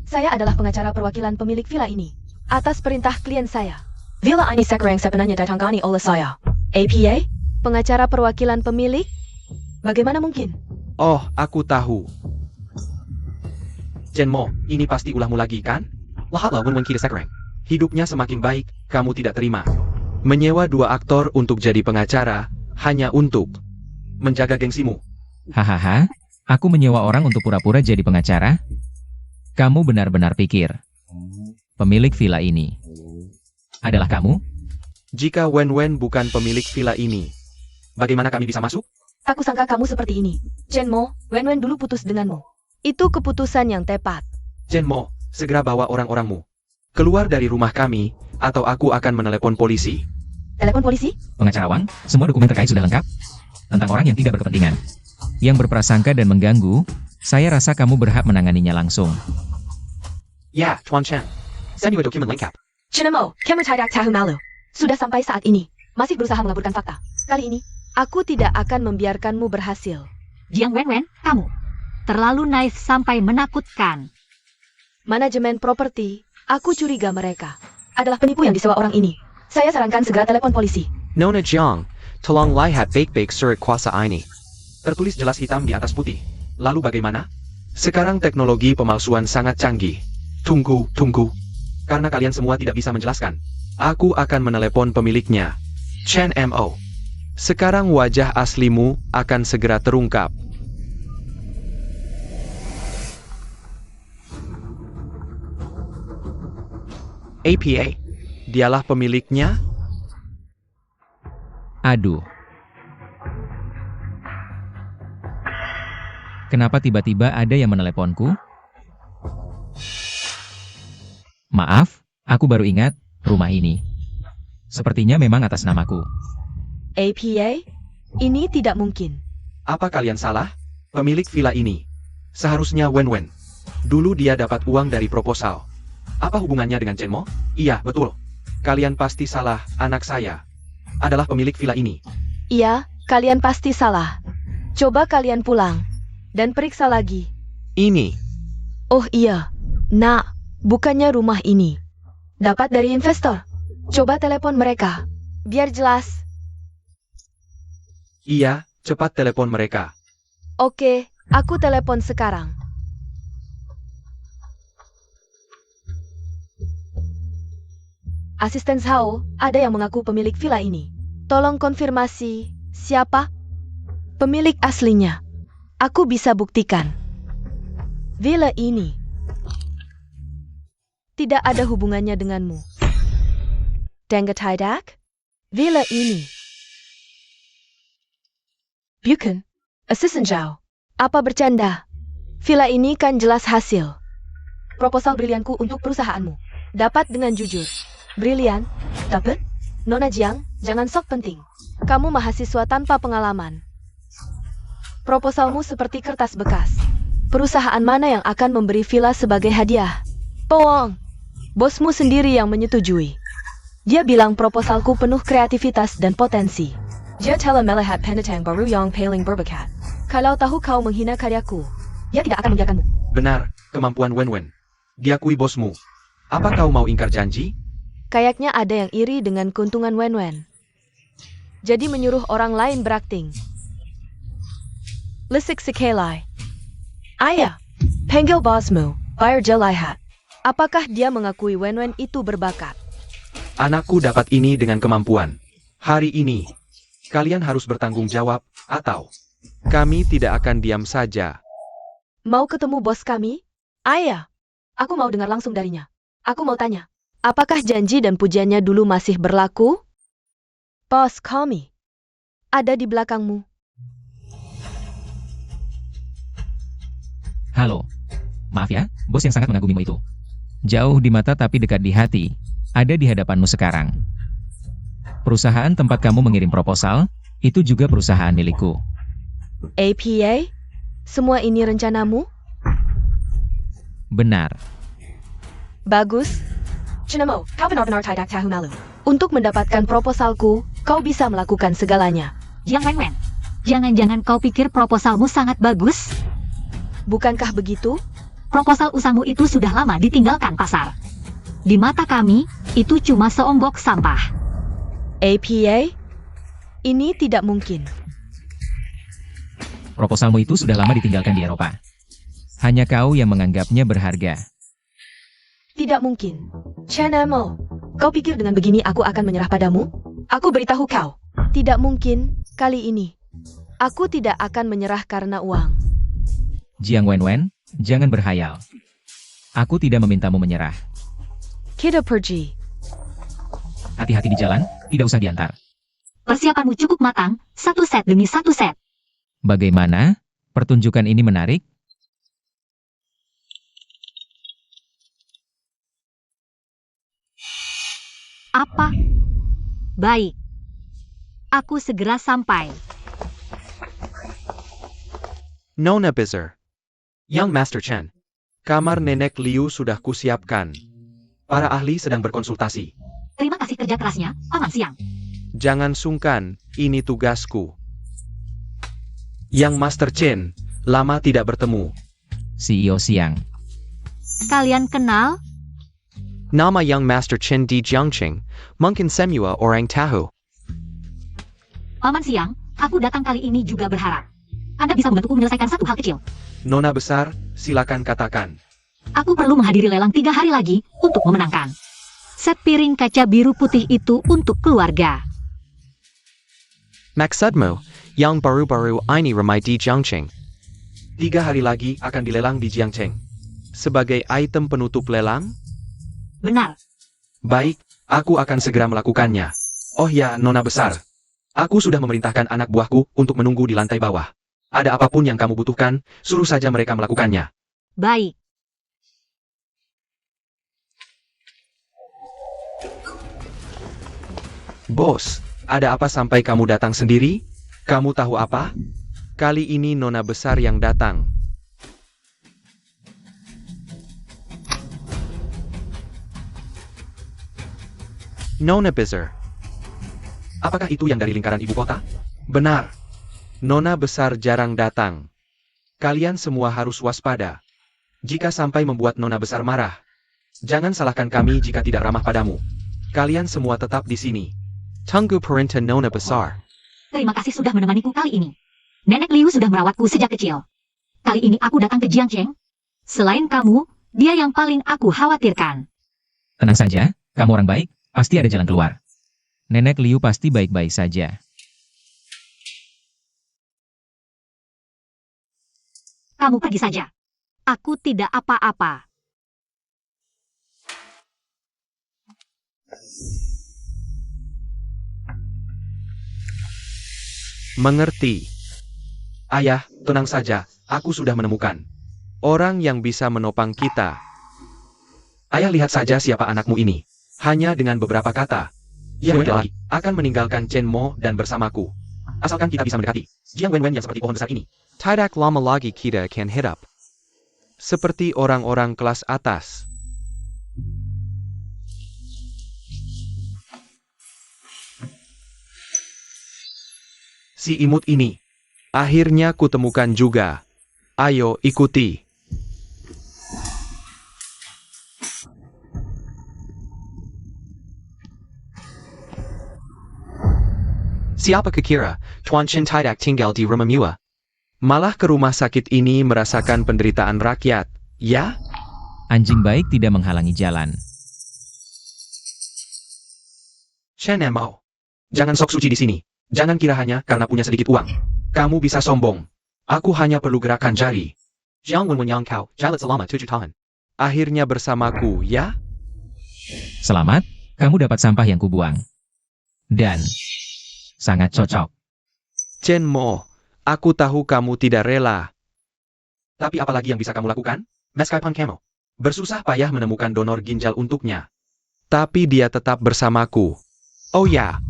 Saya adalah pengacara perwakilan pemilik villa ini. Atas perintah klien saya. Villa ini sekarang sebenarnya ditangani oleh saya. APA? Pengacara perwakilan pemilik? Bagaimana mungkin? Oh, aku tahu. Chenmo, ini pasti ulahmu lagi, kan? Lahatlah Wen kita sekarang. Hidupnya semakin baik, kamu tidak terima. Menyewa 2 aktor untuk jadi pengacara, hanya untuk menjaga gengsimu. Hahaha, aku menyewa orang untuk pura-pura jadi pengacara? Kamu benar-benar pikir pemilik villa ini adalah kamu? Jika Wen bukan pemilik villa ini, Bagaimana kami bisa masuk? Aku sangka kamu seperti ini. Chen Mo, Wen dulu putus denganmu. Itu keputusan yang tepat. Chen Mo, segera bawa orang-orangmu keluar dari rumah kami, atau aku akan menelepon polisi. Telepon polisi? Pengacara Wang, semua dokumen terkait sudah lengkap. Tentang orang yang tidak berkepentingan, yang berprasangka dan mengganggu, saya rasa kamu berhak menanganinya langsung. Ya, Tuan Chen. Send me dokumen lengkap. Chen Mo, kamu tidak tahu malu. Sudah sampai saat ini, masih berusaha mengaburkan fakta. Kali ini, aku tidak akan membiarkanmu berhasil. Jiang Wen, kamu terlalu nice sampai menakutkan. Manajemen properti, aku curiga mereka adalah penipu yang disewa orang ini. Saya sarankan segera telepon polisi. Nona Jiang, tolong lihat baik-baik surat kuasa ini. Tertulis jelas hitam di atas putih. Lalu bagaimana? Sekarang teknologi pemalsuan sangat canggih. Tunggu. Karena kalian semua tidak bisa menjelaskan, aku akan menelepon pemiliknya, Chen Mo. Sekarang wajah aslimu akan segera terungkap. APA, dialah pemiliknya? Aduh. Kenapa tiba-tiba ada yang meneleponku? Maaf, aku baru ingat, rumah ini. Sepertinya memang atas namaku. APA? Ini tidak mungkin. Apa kalian salah? Pemilik villa ini seharusnya Wen. Dulu dia dapat uang dari proposal. Apa hubungannya dengan Chen Mo? Iya, betul. Kalian pasti salah, anak saya adalah pemilik villa ini. Iya, kalian pasti salah. Coba kalian pulang dan periksa lagi. Ini. Oh iya, nak, bukannya rumah ini dapat dari investor. Coba telepon mereka, biar jelas. Iya, cepat telepon mereka. Oke, aku telepon sekarang. Asisten Hao, ada yang mengaku pemilik villa ini. Tolong konfirmasi, siapa pemilik aslinya? Aku bisa buktikan. Villa ini tidak ada hubungannya denganmu. Dengar tidak? Villa ini. Bukan. Asisten Zhao. Apa bercanda? Villa ini kan jelas hasil proposal brilianku untuk perusahaanmu. Dapat dengan jujur. Brilian, dapat? Nona Jiang, jangan sok penting. Kamu mahasiswa tanpa pengalaman. Proposalmu seperti kertas bekas. Perusahaan mana yang akan memberi villa sebagai hadiah? Bohong. Bosmu sendiri yang menyetujui. Dia bilang proposalku penuh kreativitas dan potensi. Dia telah melihat pendatang baru yang paling berbakat. Kalau tahu kau menghina karyaku, dia tidak akan membiarkanmu. Benar, kemampuan Wen. Diakui bosmu. Apa kau mau ingkar janji? Kayaknya ada yang iri dengan keuntungan Wen. Jadi menyuruh orang lain berakting. Lisik sekali. Ayah, panggil bosmu, bayar dia lihat. Apakah dia mengakui Wen itu berbakat? Anakku dapat ini dengan kemampuan. Hari ini, kalian harus bertanggung jawab, atau kami tidak akan diam saja. Mau ketemu bos kami? Ayah, aku mau dengar langsung darinya. Aku mau tanya, apakah janji dan pujiannya dulu masih berlaku? Bos kami ada di belakangmu. Halo. Maaf ya, bos yang sangat mengagumimu itu. Jauh di mata tapi dekat di hati. Ada di hadapanmu sekarang. Perusahaan tempat kamu mengirim proposal, itu juga perusahaan milikku. APA? Semua ini rencanamu? Benar. Bagus. Cenemo, kau benar-benar tidak tahu malu. Untuk mendapatkan proposalku, kau bisa melakukan segalanya. Jiang Wen, jangan-jangan kau pikir proposalmu sangat bagus? Bukankah begitu? Proposal usahamu itu sudah lama ditinggalkan pasar. Di mata kami, itu cuma seonggok sampah. APA? Ini tidak mungkin. Proposalmu itu sudah lama ditinggalkan di Eropa. Hanya kau yang menganggapnya berharga. Tidak mungkin. Cenemo, kau pikir dengan begini aku akan menyerah padamu? Aku beritahu kau. Tidak mungkin, kali ini. Aku tidak akan menyerah karena uang. Jiang Wen, jangan berhayal. Aku tidak memintamu menyerah. Kita pergi. Hati-hati di jalan, tidak usah diantar. Persiapanmu cukup matang, satu set demi satu set. Bagaimana? Pertunjukan ini menarik? Apa? Baik. Aku segera sampai. Nona Besar. Young Master Chen. Kamar Nenek Liu sudah kusiapkan. Para ahli sedang berkonsultasi. Terima kasih kerja kerasnya, Paman Siang. Jangan sungkan, ini tugasku. Young Master Chen, lama tidak bertemu. CEO Siang. Kalian kenal? Nama Young Master Chen di Jiangqing, mungkin semua orang tahu. Paman Siang, aku datang kali ini juga berharap Anda bisa membantuku menyelesaikan satu hal kecil. Nona Besar, silakan katakan. Aku perlu menghadiri lelang 3 hari lagi untuk memenangkan set piring kaca biru putih itu untuk keluarga. Maksudmu, yang baru-baru ini ramai di Jiangqing. 3 hari lagi akan dilelang di Jiangqing. Sebagai item penutup lelang? Benar. Baik, aku akan segera melakukannya. Oh ya, Nona Besar. Aku sudah memerintahkan anak buahku untuk menunggu di lantai bawah. Ada apapun yang kamu butuhkan, suruh saja mereka melakukannya. Baik. Bos, ada apa sampai kamu datang sendiri? Kamu tahu apa? Kali ini Nona Besar yang datang. Nona Besar. Apakah itu yang dari lingkaran ibu kota? Benar. Nona Besar jarang datang. Kalian semua harus waspada. Jika sampai membuat Nona Besar marah, jangan salahkan kami jika tidak ramah padamu. Kalian semua tetap di sini. Tunggu perintah Nona Besar. Terima kasih sudah menemaniku kali ini. Nenek Liu sudah merawatku sejak kecil. Kali ini aku datang ke Jiangqing. Selain kamu, dia yang paling aku khawatirkan. Tenang saja, kamu orang baik, pasti ada jalan keluar. Nenek Liu pasti baik-baik saja. Kamu pergi saja. Aku tidak apa-apa. Mengerti. Ayah, tenang saja, aku sudah menemukan orang yang bisa menopang kita. Ayah, lihat saja siapa anakmu ini. Hanya dengan beberapa kata, ia lagi akan meninggalkan Chen Mo dan bersamaku. Asalkan kita bisa mendekati Jiang Wenwen yang seperti pohon besar ini. Tidak lama lagi kita akan hidup seperti orang-orang kelas atas. Si imut ini. Akhirnya kutemukan juga. Ayo ikuti. Siapa kekira, Tuan Chen tidak tinggal di rumah mewah. Malah ke rumah sakit ini merasakan penderitaan rakyat, ya? Anjing baik tidak menghalangi jalan. Chen Mo. Jangan sok suci di sini. Jangan kira hanya karena punya sedikit uang. Kamu bisa sombong. Aku hanya perlu gerakan jari. Jiang Wenwen yang kau, jalan selama 7 tahun. Akhirnya bersamaku, ya? Selamat, kamu dapat sampah yang kubuang. Dan sangat cocok. Chen Mo, aku tahu kamu tidak rela. Tapi apalagi yang bisa kamu lakukan? Meskipun kamu bersusah payah menemukan donor ginjal untuknya. Tapi dia tetap bersamaku. Oh ya.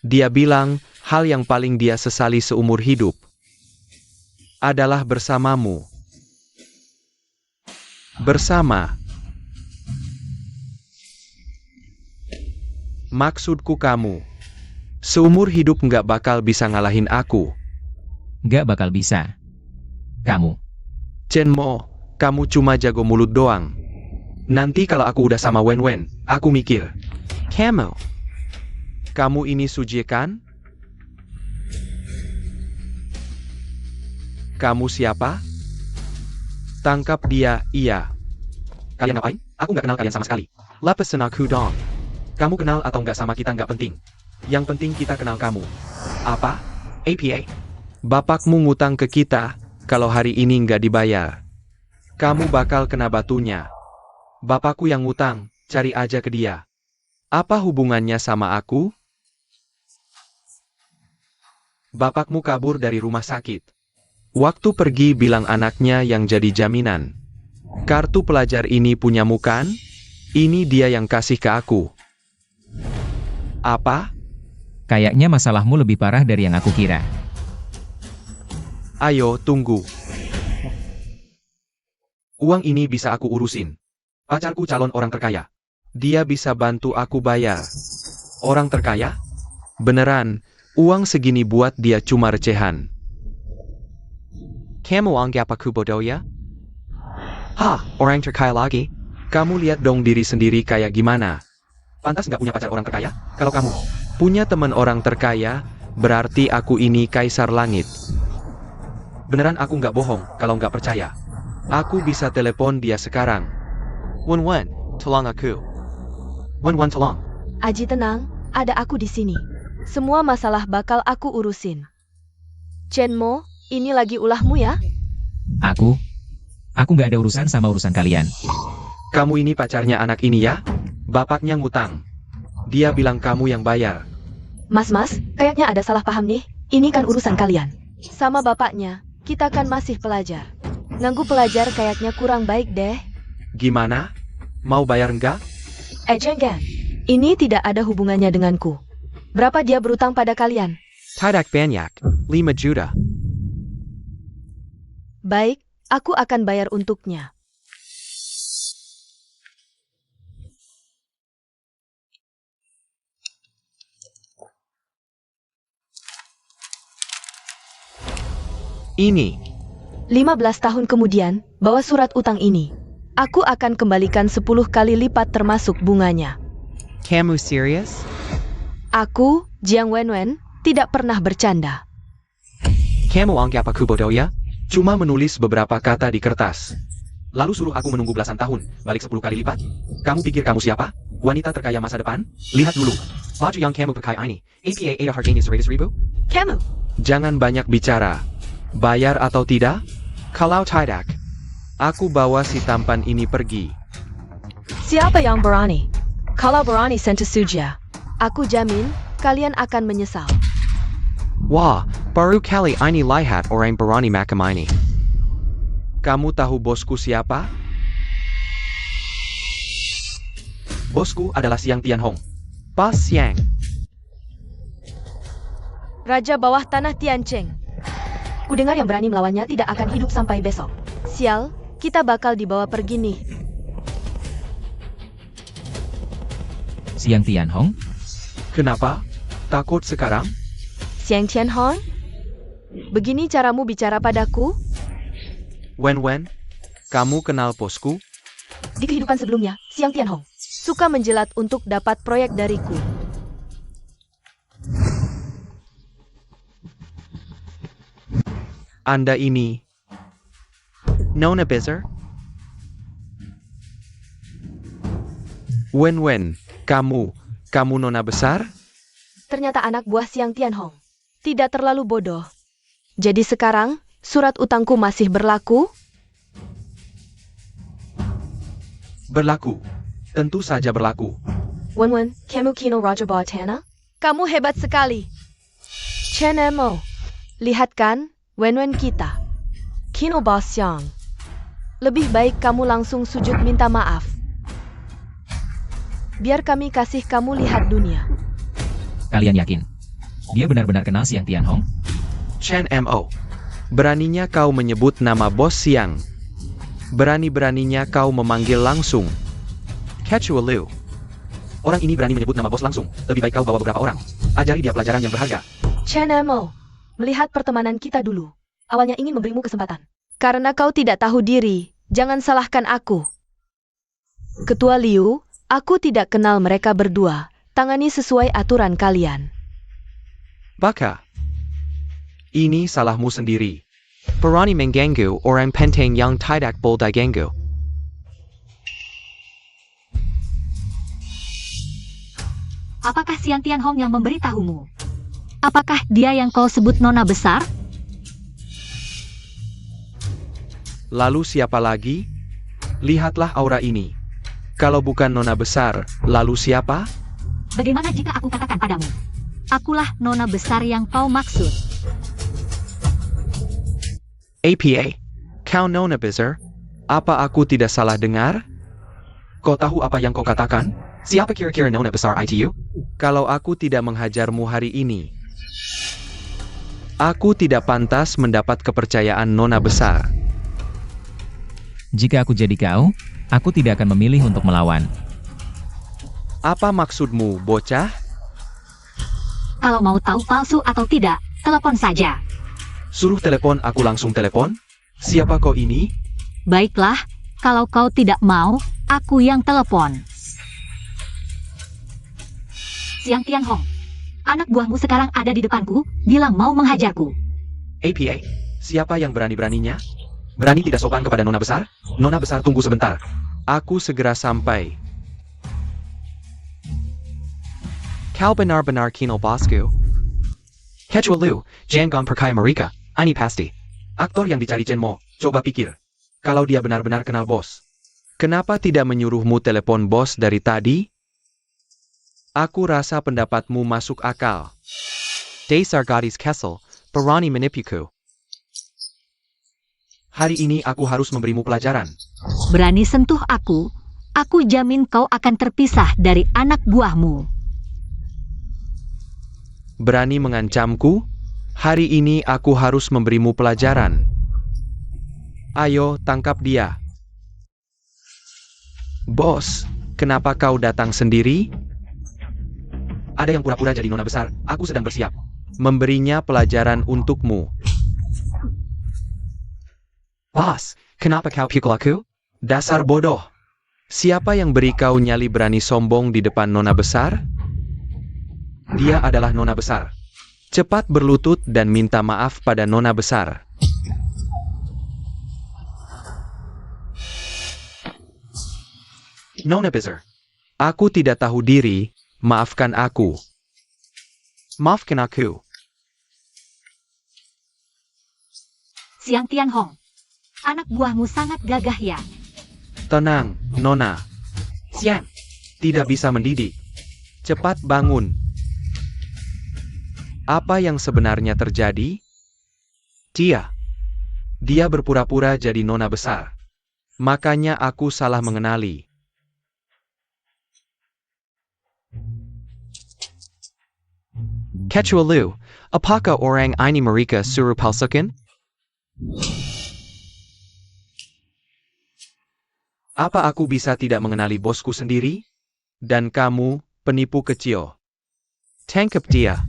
Dia bilang, hal yang paling dia sesali seumur hidup adalah bersamamu. Bersama. Maksudku kamu. Seumur hidup nggak bakal bisa ngalahin aku. Gak bakal bisa. Kamu. Chen Mo, kamu cuma jago mulut doang. Nanti kalau aku udah sama Wenwen, aku mikir. Kamu ini Suji kan? Kamu siapa? Tangkap dia, iya. Kalian ngapain? Aku nggak kenal kalian sama sekali. Lepasin aku dong. Kamu kenal atau nggak sama kita nggak penting. Yang penting kita kenal kamu. Apa? APA? Bapakmu ngutang ke kita, kalau hari ini nggak dibayar. Kamu bakal kena batunya. Bapakku yang ngutang, cari aja ke dia. Apa hubungannya sama aku? Bapakmu kabur dari rumah sakit. Waktu pergi bilang anaknya yang jadi jaminan. Kartu pelajar ini punyamu kan? Ini dia yang kasih ke aku. Apa? Kayaknya masalahmu lebih parah dari yang aku kira. Ayo, tunggu. Uang ini bisa aku urusin. Pacarku calon orang terkaya. Dia bisa bantu aku bayar. Orang terkaya? Beneran, uang segini buat dia cuma recehan. Kamu anggap aku bodoh ya? Hah, orang terkaya lagi? Kamu lihat dong diri sendiri kayak gimana. Pantas nggak punya pacar orang terkaya? Kalau kamu punya teman orang terkaya, berarti aku ini kaisar langit. Beneran aku nggak bohong kalau nggak percaya. Aku bisa telepon dia sekarang. Wen, tolong aku. Wen, tolong. Aji tenang, ada aku di sini. Semua masalah bakal aku urusin. Chenmo, ini lagi ulahmu ya? Aku nggak ada urusan sama urusan kalian. Kamu ini pacarnya anak ini ya? Bapaknya ngutang. Dia bilang kamu yang bayar. Mas, kayaknya ada salah paham nih. Ini kan urusan kalian. Sama bapaknya, kita kan masih pelajar. Nganggu pelajar kayaknya kurang baik deh. Gimana? Mau bayar enggak? Jangan. Ini tidak ada hubungannya denganku. Berapa dia berutang pada kalian? Tidak banyak, 5 juta. Baik, aku akan bayar untuknya. Ini. 15 tahun kemudian, bawa surat utang ini. Aku akan kembalikan 10 kali lipat termasuk bunganya. Kamu serius? Aku, Jiang Wenwen, tidak pernah bercanda. Kamu anggap aku bodoh ya? Cuma menulis beberapa kata di kertas. Lalu suruh aku menunggu belasan tahun, balik 10 kali lipat. Kamu pikir kamu siapa? Wanita terkaya masa depan? Lihat dulu. Baju yang kamu pakai ini, APA ada harganya 100.000? Kamu! Jangan banyak bicara. Bayar atau tidak? Kalau tidak, aku bawa si tampan ini pergi. Siapa yang berani? Kalau berani sentuh Suja, aku jamin kalian akan menyesal. Wah, baru kali ini lihat orang berani macam ini. Kamu tahu bosku siapa? Bosku adalah Siang Tianhong. Bos Siang. Raja bawah tanah Tiancheng. Kudengar yang berani melawannya tidak akan hidup sampai besok. Sial, kita bakal dibawa pergi nih. Siang Tianhong? Kenapa? Takut sekarang? Siang Tianhong? Begini caramu bicara padaku? Wen, kamu kenal bosku? Di kehidupan sebelumnya, Siang Tianhong suka menjelat untuk dapat proyek dariku. Anda ini Nona besar? Wen, kamu nona besar? Ternyata anak buah Siang Tianhong tidak terlalu bodoh. Jadi sekarang, surat utangku masih berlaku? Berlaku. Tentu saja berlaku. Wen, kamu kino Raja bawah tanah? Kamu hebat sekali. Chenmo, lihat kan, Wen kita. Kino Bos Siang. Lebih baik kamu langsung sujud minta maaf. Biar kami kasih kamu lihat dunia. Kalian yakin? Dia benar-benar kenal Siang Tianhong? Chenmo. Beraninya kau menyebut nama Bos Siang. Berani-beraninya kau memanggil langsung. Kecuali Liu. Orang ini berani menyebut nama bos langsung. Lebih baik kau bawa beberapa orang. Ajari dia pelajaran yang berharga. Chenmo, melihat pertemanan kita dulu. Awalnya ingin memberimu kesempatan. Karena kau tidak tahu diri, jangan salahkan aku. Ketua Liu, aku tidak kenal mereka berdua. Tangani sesuai aturan kalian. Baka. Ini salahmu sendiri. Berani mengganggu orang penting yang tidak boleh diganggu. Apakah Siang Tianhong yang memberitahumu? Apakah dia yang kau sebut nona besar? Lalu siapa lagi? Lihatlah aura ini. Kalau bukan nona besar, lalu siapa? Bagaimana jika aku katakan padamu? Akulah nona besar yang kau maksud. APA. Kau nona besar? Apa aku tidak salah dengar? Kau tahu apa yang kau katakan? Siapa kira-kira nona besar ITU? Kalau aku tidak menghajarmu hari ini, aku tidak pantas mendapat kepercayaan nona besar. Jika aku jadi kau, aku tidak akan memilih untuk melawan. Apa maksudmu, bocah? Kalau mau tahu palsu atau tidak, telepon saja. Suruh telepon, aku langsung telepon? Siapa kau ini? Baiklah, kalau kau tidak mau, aku yang telepon. Siang Tianhong, anak buahmu sekarang ada di depanku, bilang mau menghajarku. APA, siapa yang berani-beraninya? Berani tidak sopan kepada nona besar? Nona besar, tunggu sebentar. Aku segera sampai. Kau benar-benar Kino bosku. Kecuali Lu, jangan percaya mereka. Ini pasti aktor yang dicari Chen Mo. Coba pikir, kalau dia benar-benar kenal bos, kenapa tidak menyuruhmu telepon bos dari tadi? Aku rasa pendapatmu masuk akal. Dasar gadis Kessel, berani menipuku. Hari ini aku harus memberimu pelajaran. Berani sentuh aku jamin kau akan terpisah dari anak buahmu. Berani mengancamku? Hari ini aku harus memberimu pelajaran. Ayo, tangkap dia. Bos, kenapa kau datang sendiri? Ada yang pura-pura jadi nona besar, aku sedang bersiap memberinya pelajaran untukmu. Bos, kenapa kau pukul aku? Dasar bodoh. Siapa yang beri kau nyali berani sombong di depan nona besar? Dia adalah nona besar. Cepat berlutut dan minta maaf pada nona besar. Nona besar, aku tidak tahu diri, maafkan aku. Maafkan aku. Siang Tianhong, anak buahmu sangat gagah ya. Tenang, nona. Siang, tidak bisa mendidik. Cepat bangun. Apa yang sebenarnya terjadi? Dia berpura-pura jadi nona besar. Makanya aku salah mengenali. Kecuali Lu, apakah orang ini mereka suruh palsukan? Apa aku bisa tidak mengenali bosku sendiri? Dan kamu, penipu kecil. Tangkap dia.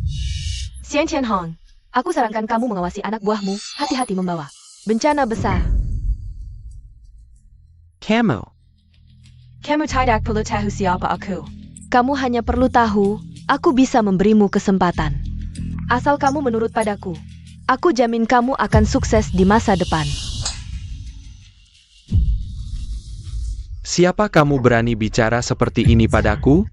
Xian Tianhong, aku sarankan kamu mengawasi anak buahmu, hati-hati membawa bencana besar. Kamu tidak perlu tahu siapa aku. Kamu hanya perlu tahu, aku bisa memberimu kesempatan. Asal kamu menurut padaku, aku jamin kamu akan sukses di masa depan. Siapa kamu berani bicara seperti ini padaku?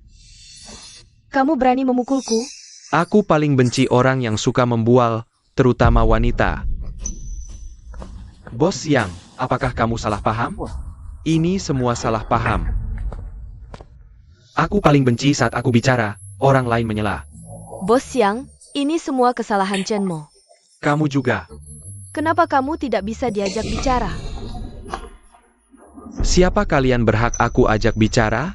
Kamu berani memukulku? Aku paling benci orang yang suka membual, terutama wanita. Bos Yang, apakah kamu salah paham? Ini semua salah paham. Aku paling benci saat aku bicara, orang lain menyela. Bos Yang, ini semua kesalahan Chen Mo. Kamu juga. Kenapa kamu tidak bisa diajak bicara? Siapa kalian berhak aku ajak bicara?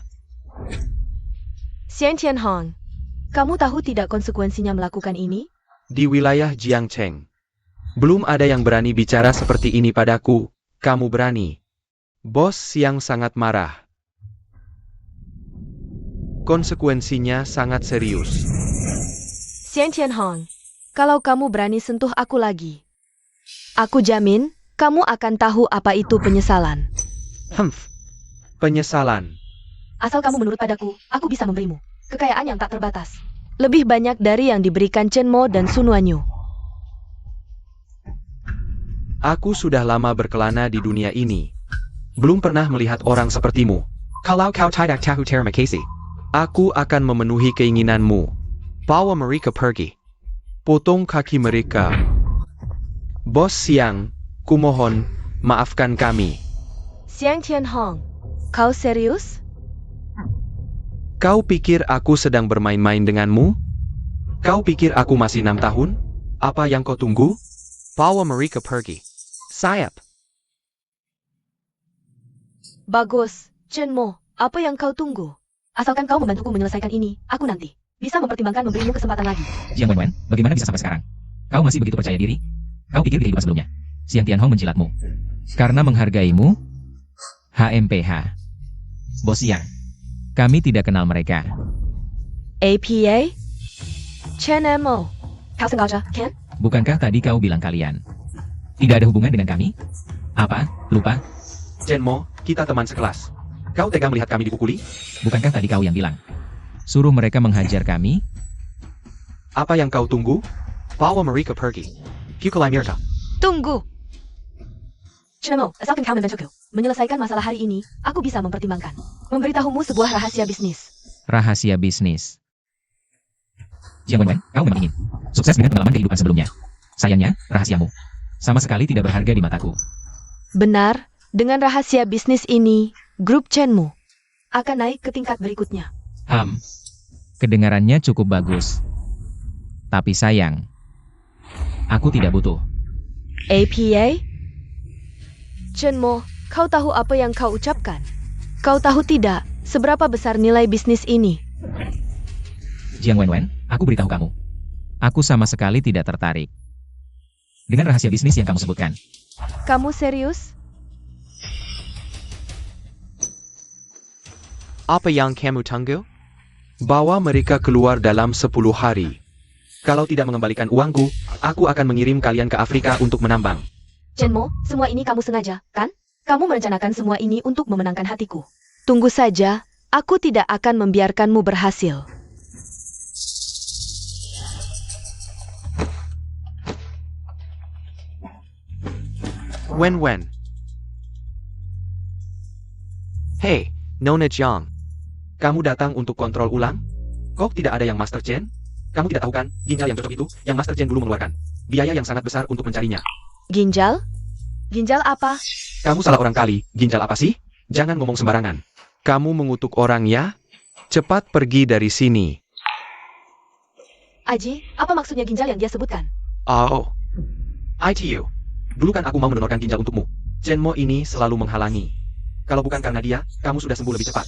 Xian Tianhong, kamu tahu tidak konsekuensinya melakukan ini? Di wilayah Jiangcheng, belum ada yang berani bicara seperti ini padaku. Kamu berani. Bos Yang sangat marah. Konsekuensinya sangat serius. Xian Tianhong, kalau kamu berani sentuh aku lagi, aku jamin, kamu akan tahu apa itu penyesalan. Penyesalan. Asal kamu menurut padaku, aku bisa memberimu kekayaan yang tak terbatas. Lebih banyak dari yang diberikan Chen Mo dan Sun Wanyu. Aku sudah lama berkelana di dunia ini. Belum pernah melihat orang sepertimu. Kalau kau tidak tahu terima kasih, aku akan memenuhi keinginanmu. Bawa mereka pergi. Potong kaki mereka. Bos Siang, kumohon, maafkan kami. Xian Tianhong, kau serius? Kau pikir aku sedang bermain-main denganmu? Kau pikir aku masih 6 tahun? Apa yang kau tunggu? Bawa mereka pergi. Sayap. Bagus, Chenmo. Apa yang kau tunggu? Asalkan kau membantuku menyelesaikan ini, aku nanti bisa mempertimbangkan memberimu kesempatan lagi. Jiang Wenwen, bagaimana bisa sampai sekarang? Kau masih begitu percaya diri? Kau pikir di kehidupan sebelumnya, Xiang Tianhong menjilatmu. Karena menghargaimu? HMPH. Bos Yang. Kami tidak kenal mereka. APA? Chenmo. Kau sengaja, kan? Bukankah tadi kau bilang kalian? Tidak ada hubungan dengan kami? Apa? Lupa? Chenmo, kita teman sekelas. Kau tega melihat kami dipukuli? Bukankah tadi kau yang bilang? Suruh mereka menghajar kami? Apa yang kau tunggu? Bawa mereka pergi. Kukulai Mirta. Tunggu. Chenmo, asalkan kau membantuku menyelesaikan masalah hari ini, aku bisa mempertimbangkan memberitahumu sebuah rahasia bisnis. Rahasia bisnis. Jiang Wenwen, kau memang ingin sukses dengan pengalaman kehidupan sebelumnya. Sayangnya, rahasiamu sama sekali tidak berharga di mataku. Benar, dengan rahasia bisnis ini, grup Chenmu akan naik ke tingkat berikutnya. Kedengarannya cukup bagus. Tapi sayang, aku tidak butuh. APA? Chenmo, kau tahu apa yang kau ucapkan? Kau tahu tidak seberapa besar nilai bisnis ini? Jiang Wenwen, aku beritahu kamu. Aku sama sekali tidak tertarik dengan rahasia bisnis yang kamu sebutkan. Kamu serius? Apa yang kamu tunggu? Bawa mereka keluar dalam 10 hari. Kalau tidak mengembalikan uangku, aku akan mengirim kalian ke Afrika untuk menambang. Chenmo, semua ini kamu sengaja, kan? Kamu merencanakan semua ini untuk memenangkan hatiku. Tunggu saja, aku tidak akan membiarkanmu berhasil. Wen. Hei, Nona Jiang. Kamu datang untuk kontrol ulang? Kok tidak ada yang Master Chen? Kamu tidak tahu kan, ginjal yang cocok itu, yang Master Chen dulu mengeluarkan biaya yang sangat besar untuk mencarinya. Ginjal? Ginjal apa? Kamu salah orang kali, ginjal apa sih? Jangan ngomong sembarangan. Kamu mengutuk orang ya? Cepat pergi dari sini. Aji, apa maksudnya ginjal yang dia sebutkan? Oh. ITU. Dulu kan aku mau mendonorkan ginjal untukmu. Chenmo ini selalu menghalangi. Kalau bukan karena dia, kamu sudah sembuh lebih cepat.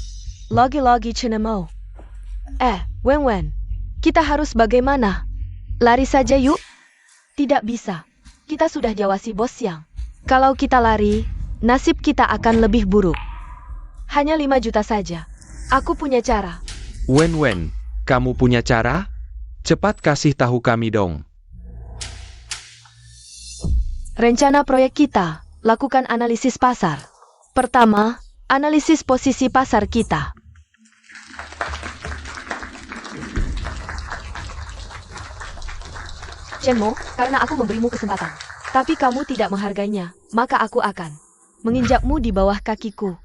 Lagi-lagi Chenmo. Wen. Kita harus bagaimana? Lari saja yuk? Tidak bisa. Kita sudah diawasi bos Yang. Kalau kita lari, nasib kita akan lebih buruk. Hanya 5 juta saja. Aku punya cara. Wen, kamu punya cara? Cepat kasih tahu kami dong. Rencana proyek kita, lakukan analisis pasar. Pertama, analisis posisi pasar kita. Chenmo, karena aku memberimu kesempatan, tapi kamu tidak menghargainya, maka aku akan menginjakmu di bawah kakiku.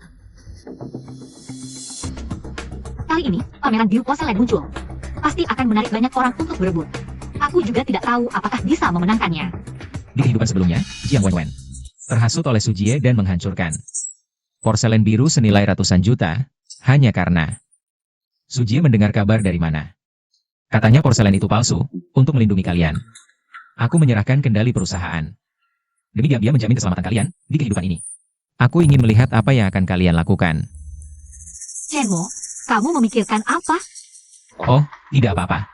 Kali ini, pameran biru porselen muncul. Pasti akan menarik banyak orang untuk berebut. Aku juga tidak tahu apakah bisa memenangkannya. Di kehidupan sebelumnya, Jiang Wenwen terhasut oleh Sujie dan menghancurkan porselen biru senilai ratusan juta, hanya karena Sujie mendengar kabar dari mana. Katanya porselen itu palsu, untuk melindungi kalian. Aku menyerahkan kendali perusahaan. Demi diam-diam menjamin keselamatan kalian di kehidupan ini. Aku ingin melihat apa yang akan kalian lakukan. Chenmo, kamu memikirkan apa? Oh, tidak apa-apa.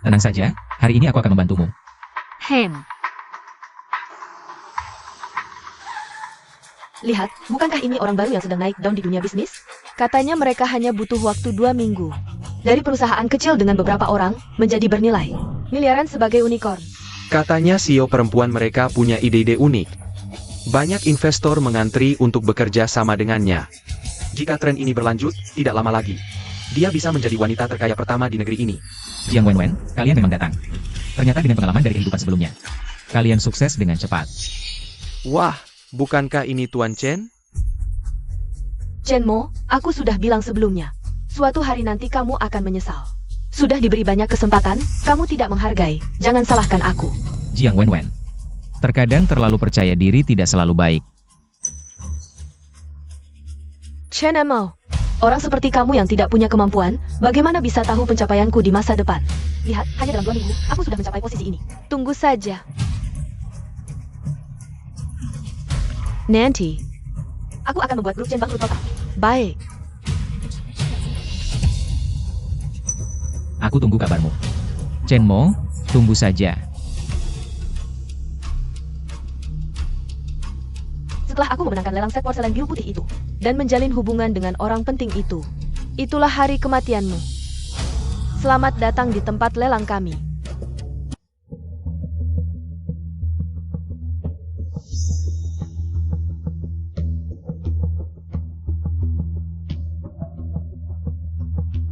Tenang saja, hari ini aku akan membantumu. Lihat, bukankah ini orang baru yang sedang naik daun di dunia bisnis? Katanya mereka hanya butuh waktu 2 minggu. Dari perusahaan kecil dengan beberapa orang, menjadi bernilai miliaran sebagai unicorn. Katanya CEO perempuan mereka punya ide-ide unik. Banyak investor mengantri untuk bekerja sama dengannya. Jika tren ini berlanjut, tidak lama lagi dia bisa menjadi wanita terkaya pertama di negeri ini. Jiang Wenwen, kalian memang datang. Ternyata dengan pengalaman dari kehidupan sebelumnya, kalian sukses dengan cepat. Wah, bukankah ini Tuan Chen? Chenmo, aku sudah bilang sebelumnya. Suatu hari nanti kamu akan menyesal. Sudah diberi banyak kesempatan, kamu tidak menghargai. Jangan salahkan aku. Jiang Wenwen, terkadang terlalu percaya diri tidak selalu baik. Chenmo, Orang seperti kamu yang tidak punya kemampuan, bagaimana bisa tahu pencapaianku di masa depan? Lihat, hanya dalam 2 minggu, aku sudah mencapai posisi ini. Tunggu saja. Nanti, aku akan membuat grup Chen bangkrut total. Baik. Aku tunggu kabarmu. Chenmo, tunggu saja. Setelah aku memenangkan lelang set porselen biru putih itu, dan menjalin hubungan dengan orang penting itu, itulah hari kematianmu. Selamat datang di tempat lelang kami.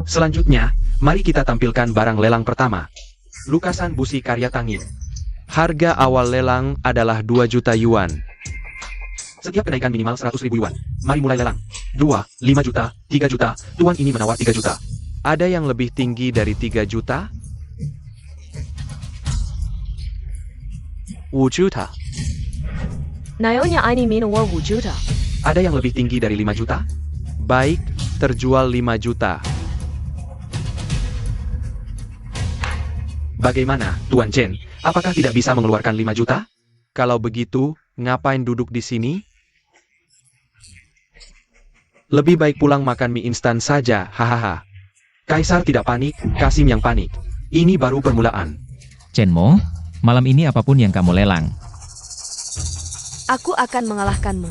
Selanjutnya, mari kita tampilkan barang lelang pertama. Lukasan busi karya Tangin. Harga awal lelang adalah 2 juta yuan. Setiap kenaikan minimal 100.000 yuan. Mari mulai lelang. 2, 5 juta, 3 juta. Tuan ini menawar 3 juta. Ada yang lebih tinggi dari 3 juta? 5 juta. Nayonya ini minawar 5 juta. Ada yang lebih tinggi dari 5 juta? Baik, terjual 5 juta. Bagaimana, Tuan Chen? Apakah tidak bisa mengeluarkan 5 juta? Kalau begitu, ngapain duduk di sini? Lebih baik pulang makan mie instan saja, hahaha. Kaisar tidak panik, Kasim yang panik. Ini baru permulaan. Chenmo, malam ini apapun yang kamu lelang. Aku akan mengalahkanmu.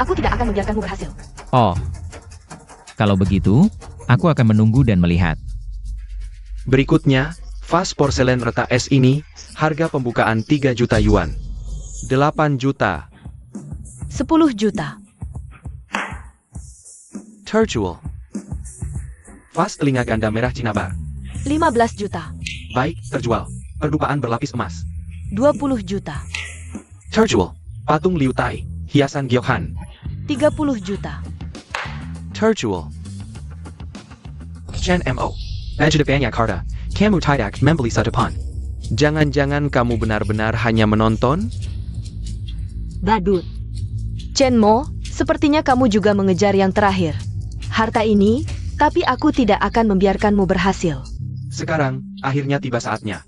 Aku tidak akan membiarkanmu berhasil. Oh. Kalau begitu, aku akan menunggu dan melihat. Berikutnya, vas porselen retak es ini, harga pembukaan 3 juta yuan. 8 juta. 10 juta. Terjual. Vas telinga ganda merah Cinabar. 15 juta. Baik, terjual. Perdupaan berlapis emas. 20 juta. Terjual. Patung Liu Tai, hiasan Gyokhan. 30 juta. Terjual. Chen Mo. Baju depannya Jakarta. Kamu tidak membeli sa depan. Jangan-jangan kamu benar-benar hanya menonton? Badut. Chenmo, sepertinya kamu juga mengejar yang terakhir. Harta ini, tapi aku tidak akan membiarkanmu berhasil. Sekarang, akhirnya tiba saatnya.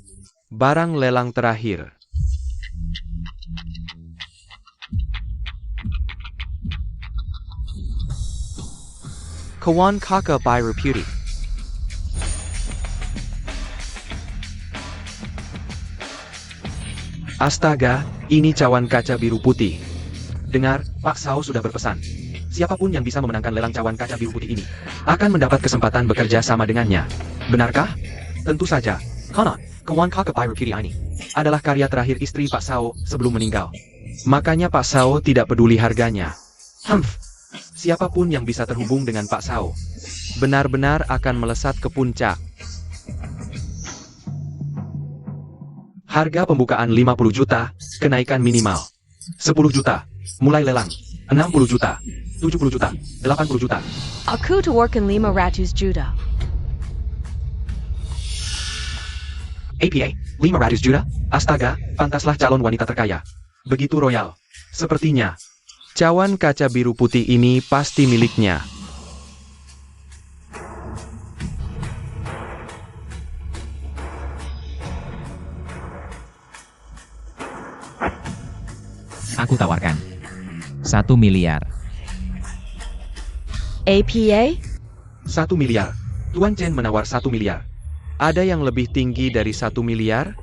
Barang lelang terakhir. Kawan Kakak Biru Putih. Astaga, ini cawan kaca biru putih. Dengar, Pak Sao sudah berpesan. Siapapun yang bisa memenangkan lelang cawan kaca biru putih ini, akan mendapat kesempatan bekerja sama dengannya. Benarkah? Tentu saja. Karena, Kawan Kakak Biru Putih ini adalah karya terakhir istri Pak Sao sebelum meninggal. Makanya Pak Sao tidak peduli harganya. Siapapun yang bisa terhubung dengan Pak Sao, benar-benar akan melesat ke puncak. Harga pembukaan 50 juta, kenaikan minimal. 10 juta, mulai lelang. 60 juta, 70 juta, 80 juta. Aku tawarkan 500 juta. APA, 500 juta? Astaga, pantaslah calon wanita terkaya. Begitu royal. Sepertinya, cawan kaca biru putih ini pasti miliknya. Aku tawarkan 1 miliar. APA? 1 miliar. Tuan Chen menawar 1 miliar. Ada yang lebih tinggi dari 1 miliar?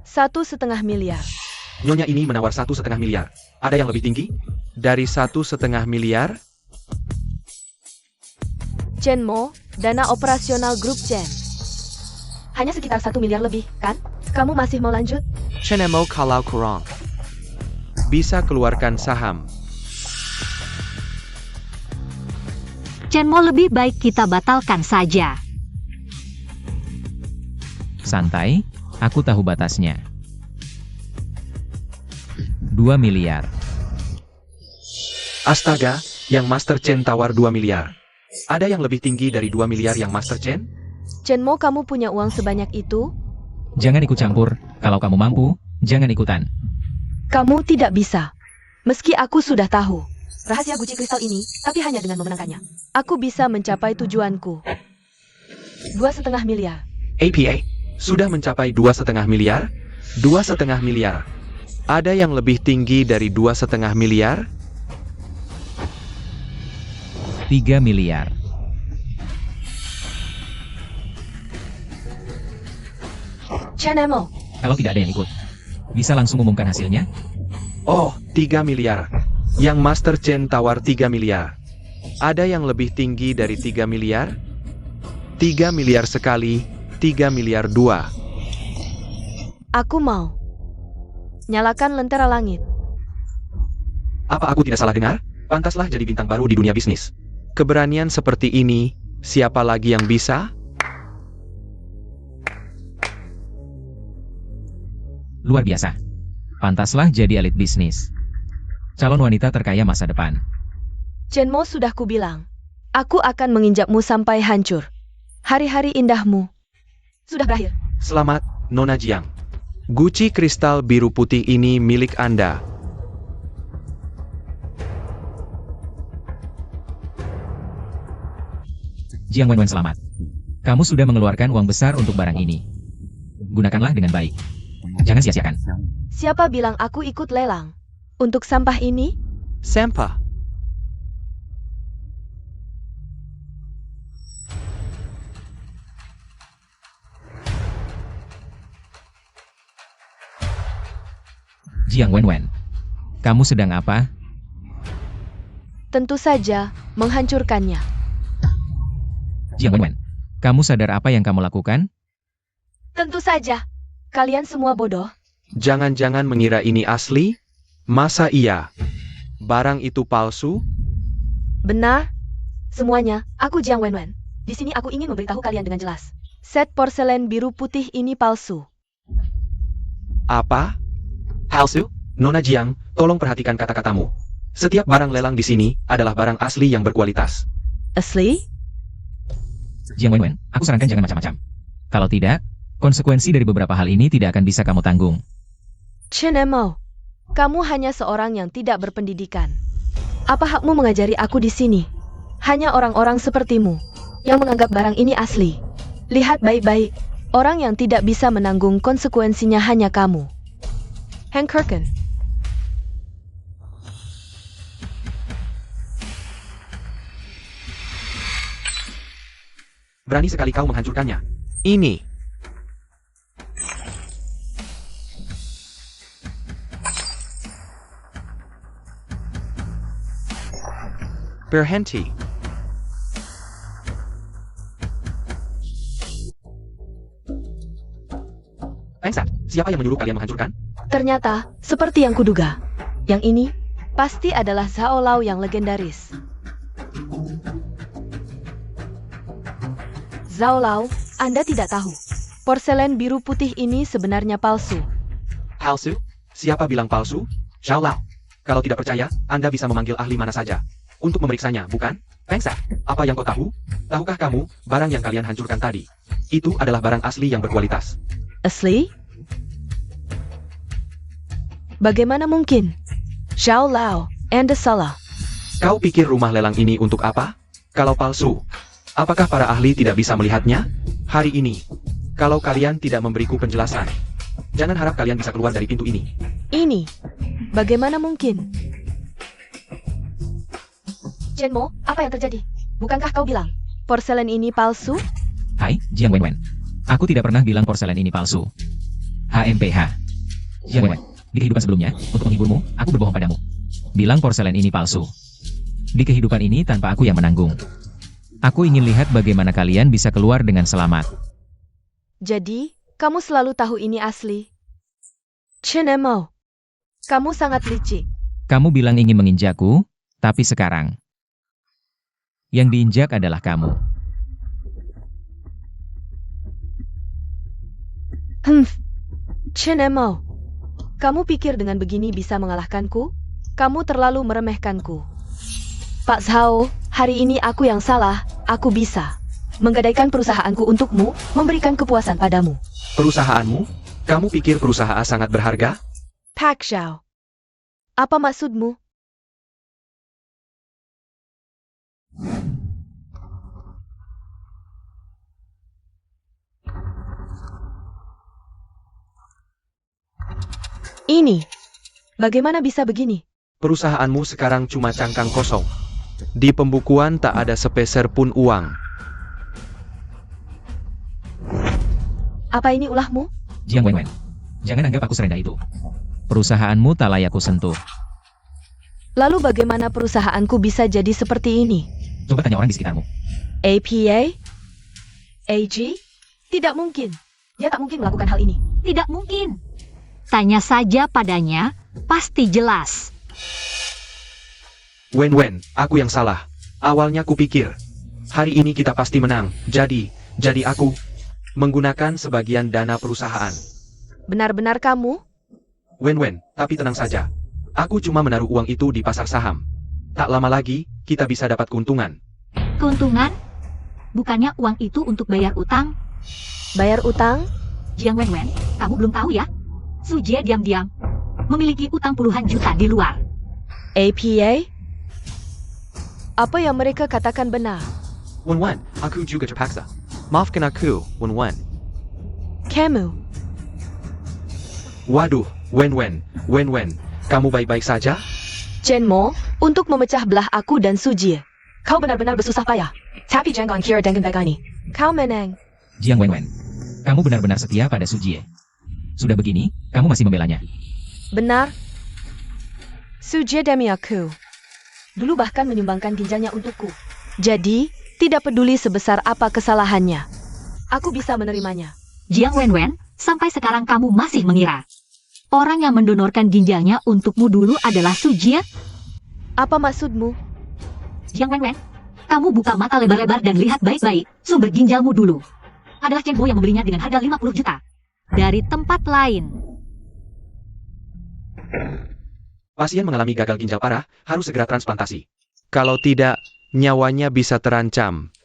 Satu setengah miliar. Nyonya ini menawar 1,5 miliar. Ada yang lebih tinggi? Dari 1,5 miliar? Chenmo, dana operasional grup Chen. Hanya sekitar 1 miliar lebih, kan? Kamu masih mau lanjut? Chenemo kalau kurang. Bisa keluarkan saham. Chenmo, lebih baik kita batalkan saja. Santai, aku tahu batasnya. 2 miliar. Astaga, yang Master Chen tawar 2 miliar. Ada yang lebih tinggi dari 2 miliar yang Master Chen? Chenmo, kamu punya uang sebanyak itu? Jangan ikut campur, Kalau kamu mampu, jangan ikutan. Kamu tidak bisa. Meski aku sudah tahu rahasia guci kristal ini, tapi hanya dengan memenangkannya, aku bisa mencapai tujuanku. 2,5 miliar. APA, sudah mencapai 2,5 miliar? 2,5 miliar. Ada yang lebih tinggi dari 2,5 miliar? 3 miliar. Chen Emo, Kalau tidak ada yang ikut, bisa langsung umumkan hasilnya? Oh, 3 miliar. Yang Master Chen tawar 3 miliar. Ada yang lebih tinggi dari 3 miliar? 3 miliar sekali, 3 miliar 2. aku mau. Nyalakan lentera langit. Apa aku tidak salah dengar? Pantaslah jadi bintang baru di dunia bisnis. Keberanian seperti ini, siapa lagi yang bisa? Luar biasa. Pantaslah jadi elit bisnis. Calon wanita terkaya masa depan. Chen Mo, sudah kubilang. Aku akan menginjakmu sampai hancur. Hari-hari indahmu sudah berakhir. Selamat, Nona Jiang. Guci kristal biru putih ini milik Anda. Jiang Wenwen, selamat. Kamu sudah mengeluarkan uang besar untuk barang ini. Gunakanlah dengan baik. Jangan sia-siakan. Siapa bilang aku ikut lelang? Untuk sampah ini? Sampah. Jiang Wenwen, kamu sedang apa? Tentu saja, menghancurkannya. Jiang Wenwen, kamu sadar apa yang kamu lakukan? Tentu saja. Kalian semua bodoh. Jangan-jangan mengira ini asli? Masa iya? Barang itu palsu? Benar. Semuanya, aku Jiang Wenwen. Di sini aku ingin memberitahu kalian dengan jelas. Set porselen biru putih ini palsu. Apa? Palsu? Nona Jiang, tolong perhatikan kata-katamu. Setiap barang lelang di sini adalah barang asli yang berkualitas. Asli? Jiang Wenwen, aku sarankan jangan macam-macam. Kalau tidak, konsekuensi dari beberapa hal ini tidak akan bisa kamu tanggung. Chen Emo, kamu hanya seorang yang tidak berpendidikan. Apa hakmu mengajari aku di sini? Hanya orang-orang sepertimu yang menganggap barang ini asli. Lihat baik-baik, orang yang tidak bisa menanggung konsekuensinya hanya kamu. Hank Kirken. Berani sekali kau menghancurkannya. Ini. Berhenti. Pengsat, siapa yang menyuruh kalian menghancurkan? Ternyata, seperti yang kuduga. Yang ini, pasti adalah Zhao Lao yang legendaris. Zhao Lao, Anda tidak tahu. Porselen biru putih ini sebenarnya palsu. Palsu? Siapa bilang palsu? Zhao Lao. Kalau tidak percaya, Anda bisa memanggil ahli mana saja untuk memeriksanya, bukan? Pengsat, apa yang kau tahu? Tahukah kamu, barang yang kalian hancurkan tadi, itu adalah barang asli yang berkualitas. Asli? Bagaimana mungkin? Zhao Lao, Anda salah. Kau pikir rumah lelang ini untuk apa? Kalau palsu, apakah para ahli tidak bisa melihatnya? Hari ini, kalau kalian tidak memberiku penjelasan, jangan harap kalian bisa keluar dari pintu ini. Ini, bagaimana mungkin? Chen Mo, apa yang terjadi? Bukankah kau bilang porselen ini palsu? Hai, Jiang Wenwen. Aku tidak pernah bilang porselen ini palsu. HMPH. Jiang Wenwen, di kehidupan sebelumnya, untuk menghiburmu, aku berbohong padamu. Bilang porselen ini palsu. Di kehidupan ini tanpa aku yang menanggung. Aku ingin lihat bagaimana kalian bisa keluar dengan selamat. Jadi, kamu selalu tahu ini asli. Chen Mo, kamu sangat licik. Kamu bilang ingin menginjakku, tapi sekarang yang diinjak adalah kamu. Chen Mo, kamu pikir dengan begini bisa mengalahkanku? Kamu terlalu meremehkanku. Pak Zhao, hari ini aku yang salah. Aku bisa menggadaikan perusahaanku untukmu, memberikan kepuasan padamu. Perusahaanmu? Kamu pikir perusahaan sangat berharga? Pak Xiao. Apa maksudmu? Ini. Bagaimana bisa begini? Perusahaanmu sekarang cuma cangkang kosong. Di pembukuan tak ada sepeser pun uang. Apa ini ulahmu? Jiang Wenwen, jangan anggap aku serendah itu. Perusahaanmu tak layak ku sentuh. Lalu bagaimana perusahaanku bisa jadi seperti ini? Coba tanya orang di sekitarmu. APA? AG? Tidak mungkin. Dia tak mungkin melakukan hal ini. Tidak mungkin. Tanya saja padanya, pasti jelas. Wen, aku yang salah. Awalnya kupikir, hari ini kita pasti menang. Jadi aku menggunakan sebagian dana perusahaan. Benar-benar kamu? Wen, tapi tenang saja. Aku cuma menaruh uang itu di pasar saham. Tak lama lagi, kita bisa dapat keuntungan. Keuntungan? Bukannya uang itu untuk bayar utang? Bayar utang? Jiang Wenwen, kamu belum tahu ya? Su Jie diam-diam memiliki utang puluhan juta di luar. APA? Apa yang mereka katakan benar? Wen, aku juga terpaksa. Maafkan aku, Wen. Kamu? Waduh, Wen, kamu baik-baik saja? Chen Mo, untuk memecah belah aku dan Su Jie. Kau benar-benar bersusah payah. Tapi jangan kira dengan baik ini. Kau menang. Jiang Wenwen, kamu benar-benar setia pada Su Jie. Sudah begini, kamu masih membelanya. Benar. Su Jie demi aku. Dulu bahkan menyumbangkan ginjalnya untukku. Jadi, tidak peduli sebesar apa kesalahannya. Aku bisa menerimanya. Jiang Wenwen, sampai sekarang kamu masih mengira orang yang mendonorkan ginjalnya untukmu dulu adalah Su Jie? Apa maksudmu? Jiang Wenwen, kamu buka mata lebar-lebar dan lihat baik-baik sumber ginjalmu dulu. Adalah Chen Bo yang membelinya dengan harga 50 juta. Dari tempat lain. Pasien mengalami gagal ginjal parah, harus segera transplantasi. Kalau tidak, nyawanya bisa terancam.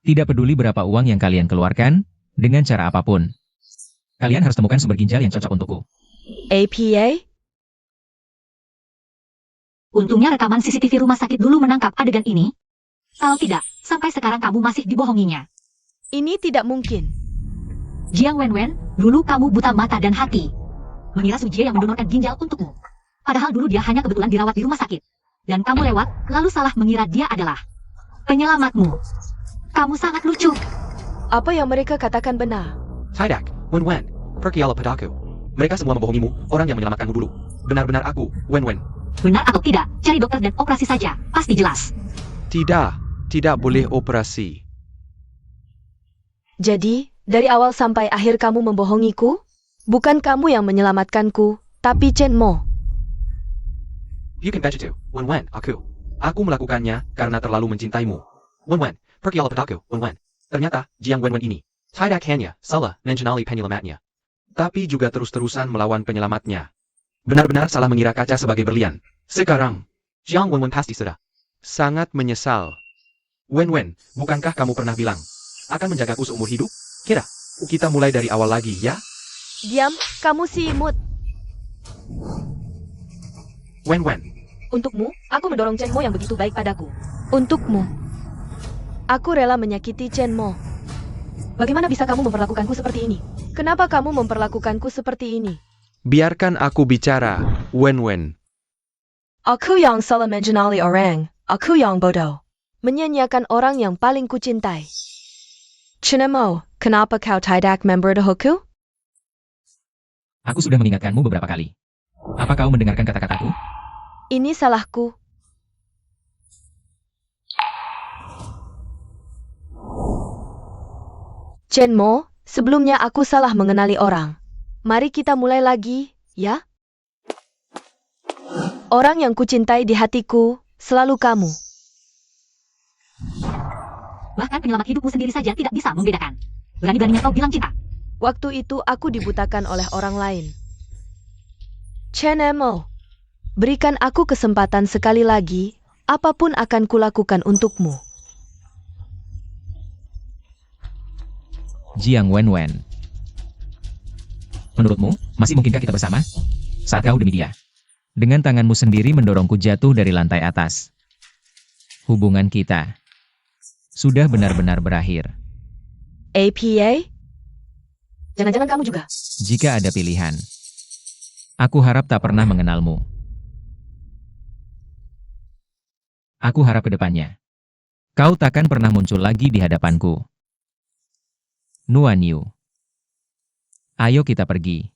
Tidak peduli berapa uang yang kalian keluarkan, dengan cara apapun. Kalian harus temukan sumber ginjal yang cocok untukku. APA? Untungnya rekaman CCTV rumah sakit dulu menangkap adegan ini. Kalau tidak, sampai sekarang kamu masih dibohonginya. Ini tidak mungkin. Jiang Wenwen, dulu kamu buta mata dan hati. Mengira Su Jie yang mendonorkan ginjal untukmu. Padahal dulu dia hanya kebetulan dirawat di rumah sakit. Dan kamu lewat, lalu salah mengira dia adalah penyelamatmu. Kamu sangat lucu. Apa yang mereka katakan benar? Tidak, Wen, pergilah padaku. Mereka semua membohongimu, orang yang menyelamatkanmu dulu. Benar-benar aku, Wen. Benar atau tidak, cari dokter dan operasi saja, pasti jelas. Tidak boleh operasi. Jadi, dari awal sampai akhir kamu membohongiku? Bukan kamu yang menyelamatkanku, tapi Chen Mo. You can bet it, Wen, aku. Aku melakukannya karena terlalu mencintaimu. Wen, pergilah padaku, Wen. Ternyata, Jiang Wenwen ini tidak hanya salah mengenali penyelamatnya, tapi juga terus-terusan melawan penyelamatnya. Benar-benar salah mengira kaca sebagai berlian. Sekarang, Jiang Wenwen pasti sudah sangat menyesal. Wen, bukankah kamu pernah bilang akan menjagaku seumur hidup? Kira, kita mulai dari awal lagi, ya? Diam, kamu si imut. Wen. Untukmu, aku mendorong Chen Mo yang begitu baik padaku. Untukmu. Aku rela menyakiti Chen Mo. Bagaimana bisa kamu memperlakukanku seperti ini? Kenapa kamu memperlakukanku seperti ini? Biarkan aku bicara, Wen. Aku yang salah mengenali orang. Aku yang bodoh. Menyanyiakan orang yang paling kucintai. Chen Mo, kenapa kau tidak memberitahuku? Aku sudah mengingatkanmu beberapa kali. Apa kau mendengarkan kata-kataku? Ini salahku. Chen Mo, sebelumnya aku salah mengenali orang. Mari kita mulai lagi, ya? Orang yang kucintai di hatiku, selalu kamu. Bahkan penyelamat hidupmu sendiri saja tidak bisa membedakan. Berani-beraninya kau bilang cinta. Waktu itu aku dibutakan oleh orang lain. Chen Mo, berikan aku kesempatan sekali lagi, apapun akan kulakukan untukmu. Jiang Wenwen. Menurutmu, masih mungkinkah kita bersama? Saat kau demi dia. Dengan tanganmu sendiri mendorongku jatuh dari lantai atas. Hubungan kita sudah benar-benar berakhir. APA? Jangan-jangan kamu juga. Jika ada pilihan, aku harap tak pernah mengenalmu. Aku harap ke depannya, kau takkan pernah muncul lagi di hadapanku. Nuan Yu. Ayo kita pergi.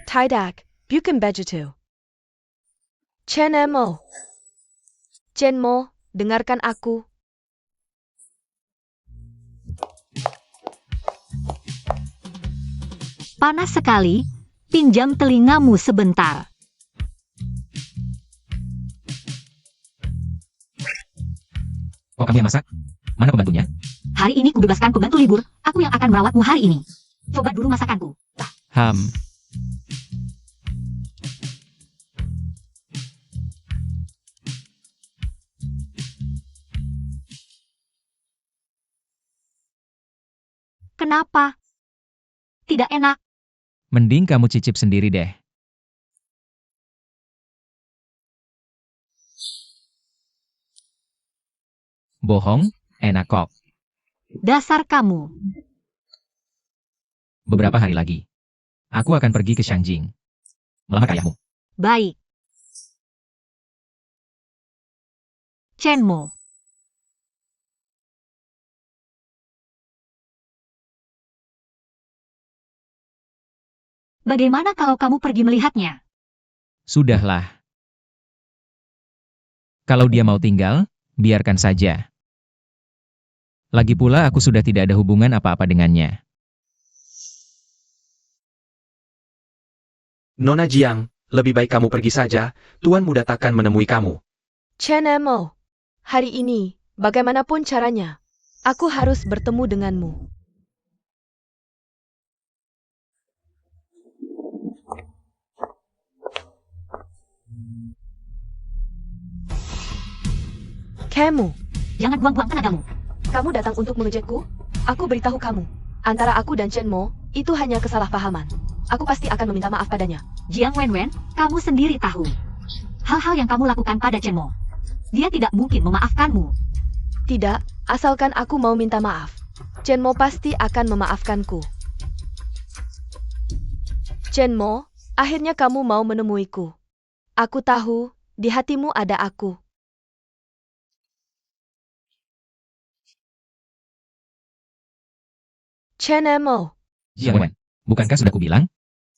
Tidak, bukan begitu. Chen Mo. Chenmo, dengarkan aku. Panas sekali, pinjam telingamu sebentar. Oh, kamu yang masak? Mana pembantunya? Hari ini kubebaskan pembantu libur, aku yang akan merawatmu hari ini. Coba dulu masakanku. Kenapa? Tidak enak. Mending kamu cicip sendiri deh. Bohong, enak kok. Dasar kamu. Beberapa hari lagi, aku akan pergi ke Shangjing. Melamar ayahmu. Baik. Chenmo. Bagaimana kalau kamu pergi melihatnya? Sudahlah. Kalau dia mau tinggal, biarkan saja. Lagi pula aku sudah tidak ada hubungan apa-apa dengannya. Nona Jiang, lebih baik kamu pergi saja, Tuan Muda takkan menemui kamu. Chen Mo, hari ini, bagaimanapun caranya, aku harus bertemu denganmu. Kamu, Jangan buang-buang tenagamu. kamu datang untuk mengejekku? Aku beritahu kamu, antara aku dan Chenmo, itu hanya kesalahpahaman. Aku pasti akan meminta maaf padanya. Jiang Wenwen, kamu sendiri tahu. Hal-hal yang kamu lakukan pada Chenmo. Dia tidak mungkin memaafkanmu. Tidak, asalkan aku mau minta maaf. Chenmo pasti akan memaafkanku. Chenmo, akhirnya kamu mau menemuiku. Aku tahu, di hatimu ada aku. Chen Mo. Jiang Wen, bukankah sudah kubilang?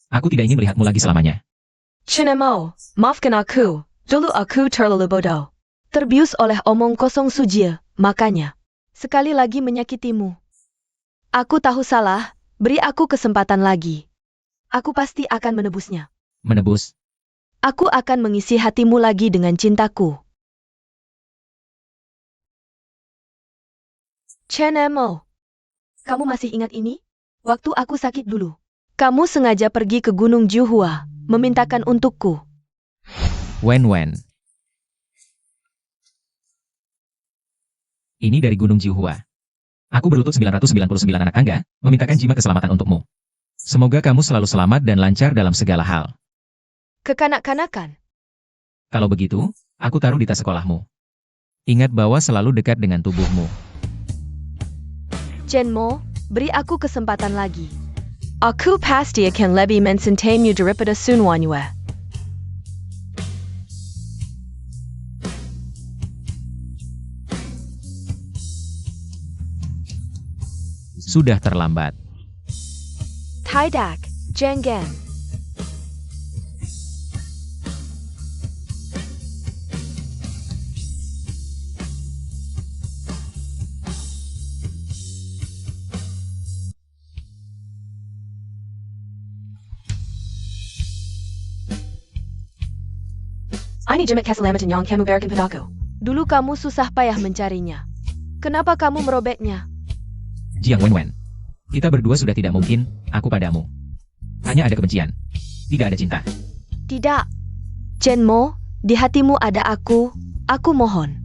Aku tidak ingin melihatmu lagi selamanya. Chen Mo, maafkan aku. Dulu aku terlalu bodoh. Terbius oleh omong kosong Sujie, makanya. Sekali lagi menyakitimu. Aku tahu salah, beri aku kesempatan lagi. Aku pasti akan menebusnya. Menebus. Aku akan mengisi hatimu lagi dengan cintaku. Chen Mo. Kamu masih ingat ini? Waktu aku sakit dulu. Kamu sengaja pergi ke Gunung Juhua, memintakan untukku. Wen. Ini dari Gunung Jiuhua. Aku berlutut 999 anak tangga, memintakan jimat keselamatan untukmu. Semoga kamu selalu selamat dan lancar dalam segala hal. Kekanak-kanakan. Kalau begitu, aku taruh di tas sekolahmu. Ingat bahwa selalu dekat dengan tubuhmu. Chenmo, beri aku kesempatan lagi. Aku pasti akan lebih mencintaimu daripada Sun Wanyue. Sudah terlambat. Tidak, jangan. Ini Jimat Keselamatan yang kamu berikan padaku. Dulu kamu susah payah mencarinya. Kenapa kamu merobeknya? Jiang Wen. Kita berdua sudah tidak mungkin, aku padamu. Hanya ada kebencian. Tidak ada cinta. Tidak. Chenmo, di hatimu ada aku mohon.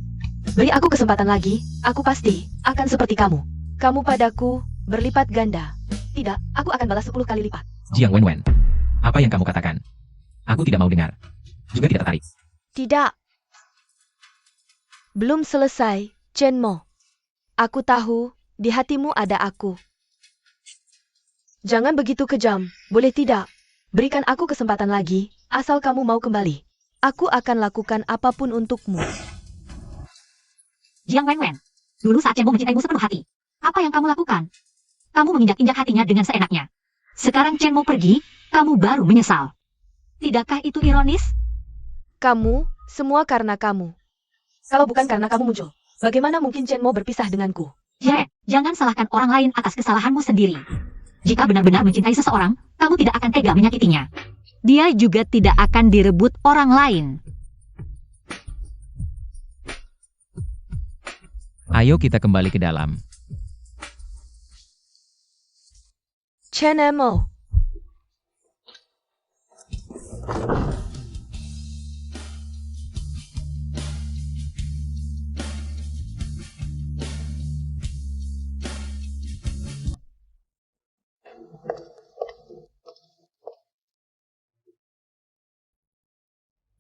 Beri aku kesempatan lagi, aku pasti akan seperti kamu. kamu padaku berlipat ganda. Tidak, aku akan balas 10 kali lipat. Jiang Wenwen, apa yang kamu katakan? Aku tidak mau dengar. Juga tidak tertarik. Tidak. Belum selesai, Chen Mo. Aku tahu, di hatimu ada aku. Jangan begitu kejam, boleh tidak? Berikan aku kesempatan lagi, asal kamu mau kembali. Aku akan lakukan apapun untukmu. Jiang Wenwen, dulu saat Chen Mo mencintaimu sepenuh hati, apa yang kamu lakukan? Kamu menginjak-injak hatinya dengan seenaknya. Sekarang Chen Mo pergi, kamu baru menyesal. Tidakkah itu ironis? Kamu, semua karena kamu. Kalau bukan karena kamu muncul, bagaimana mungkin Chen Mo berpisah denganku? Jangan salahkan orang lain atas kesalahanmu sendiri. Jika benar-benar mencintai seseorang, kamu tidak akan tega menyakitinya. Dia juga tidak akan direbut orang lain. Ayo kita kembali ke dalam. Chen Mo.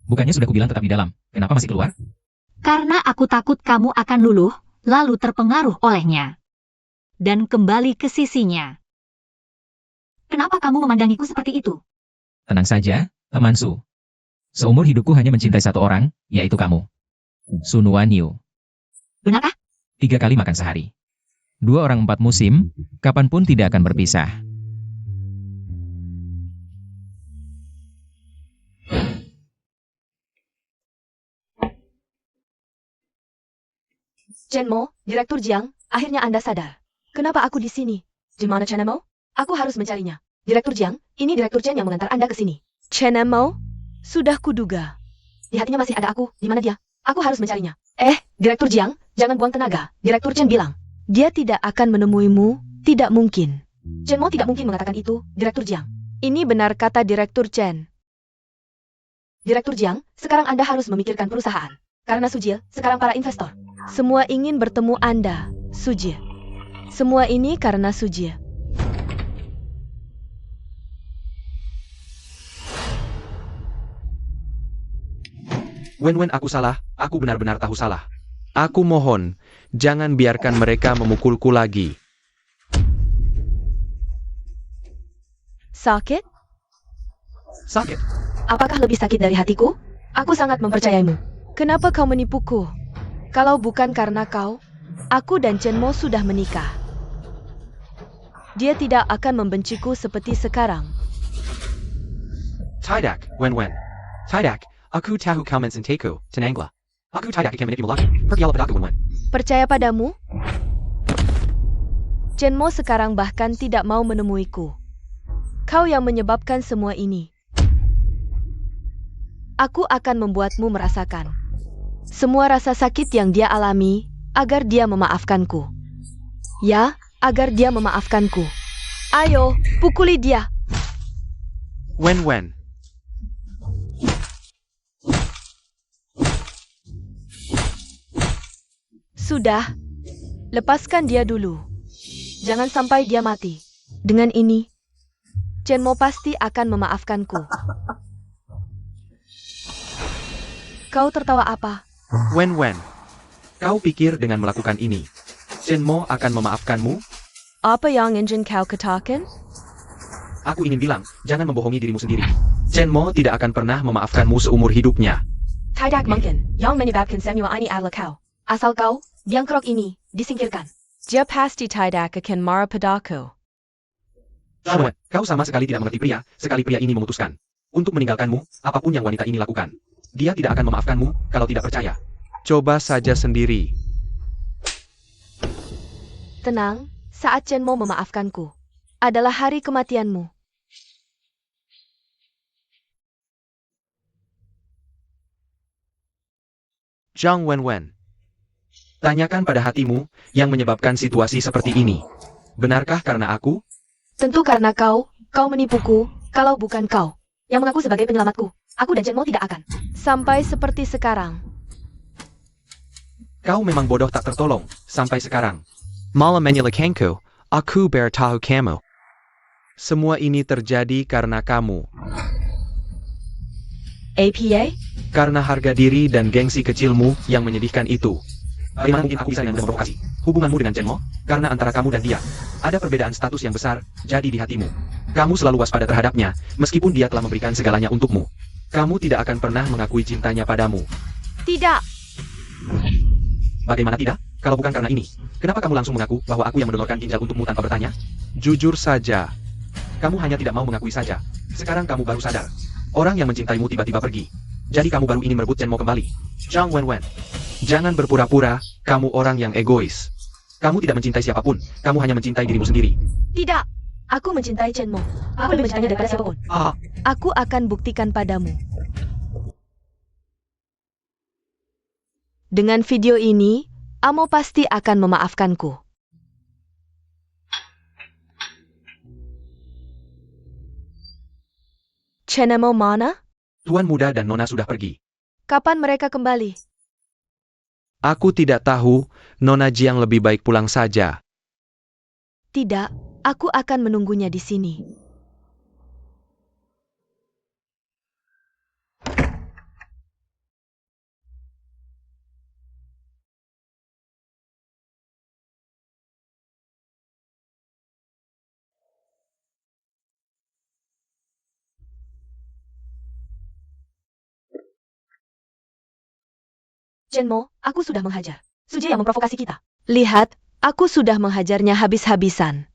Bukannya sudah kubilang tetap di dalam. Kenapa masih keluar? Karena aku takut kamu akan luluh, lalu terpengaruh olehnya. Dan kembali ke sisinya. Kenapa kamu memandangiku seperti itu? Tenang saja, teman Su. Seumur hidupku hanya mencintai satu orang, yaitu kamu. Sun Wanyu. Benarkah? 3 kali makan sehari. 2 orang 4 musim, kapanpun tidak akan berpisah. Chen Mo, Direktur Jiang, akhirnya Anda sadar. Kenapa aku di sini? Di mana Chen Mo? Aku harus mencarinya. Direktur Jiang, ini Direktur Chen yang mengantar Anda ke sini. Chen Mo? Sudah kuduga. Di hatinya masih ada aku. Di mana dia? Aku harus mencarinya. Direktur Jiang, jangan buang tenaga. Direktur Chen bilang. Dia tidak akan menemuimu. Tidak mungkin. Chen Mo tidak mungkin mengatakan itu, Direktur Jiang. Ini benar kata Direktur Chen. Direktur Jiang, sekarang Anda harus memikirkan perusahaan. Karena Sujie, sekarang para investor. Semua ingin bertemu Anda, Sujie. Semua ini karena Sujie. Wen, aku salah. Aku benar-benar tahu salah. Aku mohon, jangan biarkan mereka memukulku lagi. Sakit? Sakit. Apakah lebih sakit dari hatiku? Aku sangat mempercayaimu. Kenapa kau menipuku? Kalau bukan karena kau, aku dan Chen Mo sudah menikah. Dia tidak akan membenciku seperti sekarang. Tidak, Wen. Tidak, aku tahu kau mencintai-ku, tenanglah. Aku tidak akan manipulasi. Pergilah padaku, Wen. Percaya padamu? Chen Mo sekarang bahkan tidak mau menemuiku. Kau yang menyebabkan semua ini. Aku akan membuatmu merasakan semua rasa sakit yang dia alami, agar dia memaafkanku. Ya, agar dia memaafkanku. Ayo, pukuli dia. Wen. Sudah, lepaskan dia dulu. Jangan sampai dia mati. Dengan ini, Chen Mo pasti akan memaafkanku. Kau tertawa apa? Wen. Kau pikir dengan melakukan ini, Chen Mo akan memaafkanmu? Apa yang ingin kau katakan? Aku ingin bilang, jangan membohongi dirimu sendiri. Chen Mo tidak akan pernah memaafkanmu seumur hidupnya. Tidak mungkin, yang menyebabkan semua ini adalah kau. Asal kau, biangkrok ini, disingkirkan. Dia pasti tidak akan marah padaku. Wen, kau sama sekali tidak mengerti pria, sekali pria ini memutuskan untuk meninggalkanmu, apapun yang wanita ini lakukan. Dia tidak akan memaafkanmu, kalau tidak percaya. Coba saja sendiri. Tenang, saat Chen Mo memaafkanku, adalah hari kematianmu. Zhang Wen. Tanyakan pada hatimu, yang menyebabkan situasi seperti ini. Benarkah karena aku? Tentu karena kau menipuku, kalau bukan kau yang mengaku sebagai penyelamatku. Aku dan Chen Mo tidak akan sampai seperti sekarang. Kau memang bodoh tak tertolong, sampai sekarang. Malam menyelakanku, aku bertahu kamu. Semua ini terjadi karena kamu. APA? Karena harga diri dan gengsi kecilmu yang menyedihkan itu. Bagaimana mungkin aku bisa yang memprovokasi hubunganmu dengan Chenmo? Karena antara kamu dan dia, ada perbedaan status yang besar, jadi di hatimu. Kamu selalu waspada terhadapnya, meskipun dia telah memberikan segalanya untukmu. Kamu tidak akan pernah mengakui cintanya padamu. Tidak. Bagaimana tidak? Kalau bukan karena ini, kenapa kamu langsung mengaku bahwa aku yang mendonorkan ginjal untukmu tanpa bertanya? Jujur saja. Kamu hanya tidak mau mengakui saja. Sekarang kamu baru sadar. Orang yang mencintaimu tiba-tiba pergi. Jadi kamu baru ingin merebut Chenmo kembali. Jiang Wenwen. Jangan berpura-pura, kamu orang yang egois. Kamu tidak mencintai siapapun, kamu hanya mencintai dirimu sendiri. Tidak. Aku mencintai Chenmo. Aku lebih mencintainya daripada siapapun. Aku akan buktikan padamu. Dengan video ini, Amo pasti akan memaafkanku. Chenmo mana? Tuan muda dan Nona sudah pergi. Kapan mereka kembali? Aku tidak tahu, Nona Jiang lebih baik pulang saja. Tidak, aku akan menunggunya di sini. Chenmo, aku sudah menghajar. Suje yang memprovokasi kita. Lihat, aku sudah menghajarnya habis-habisan.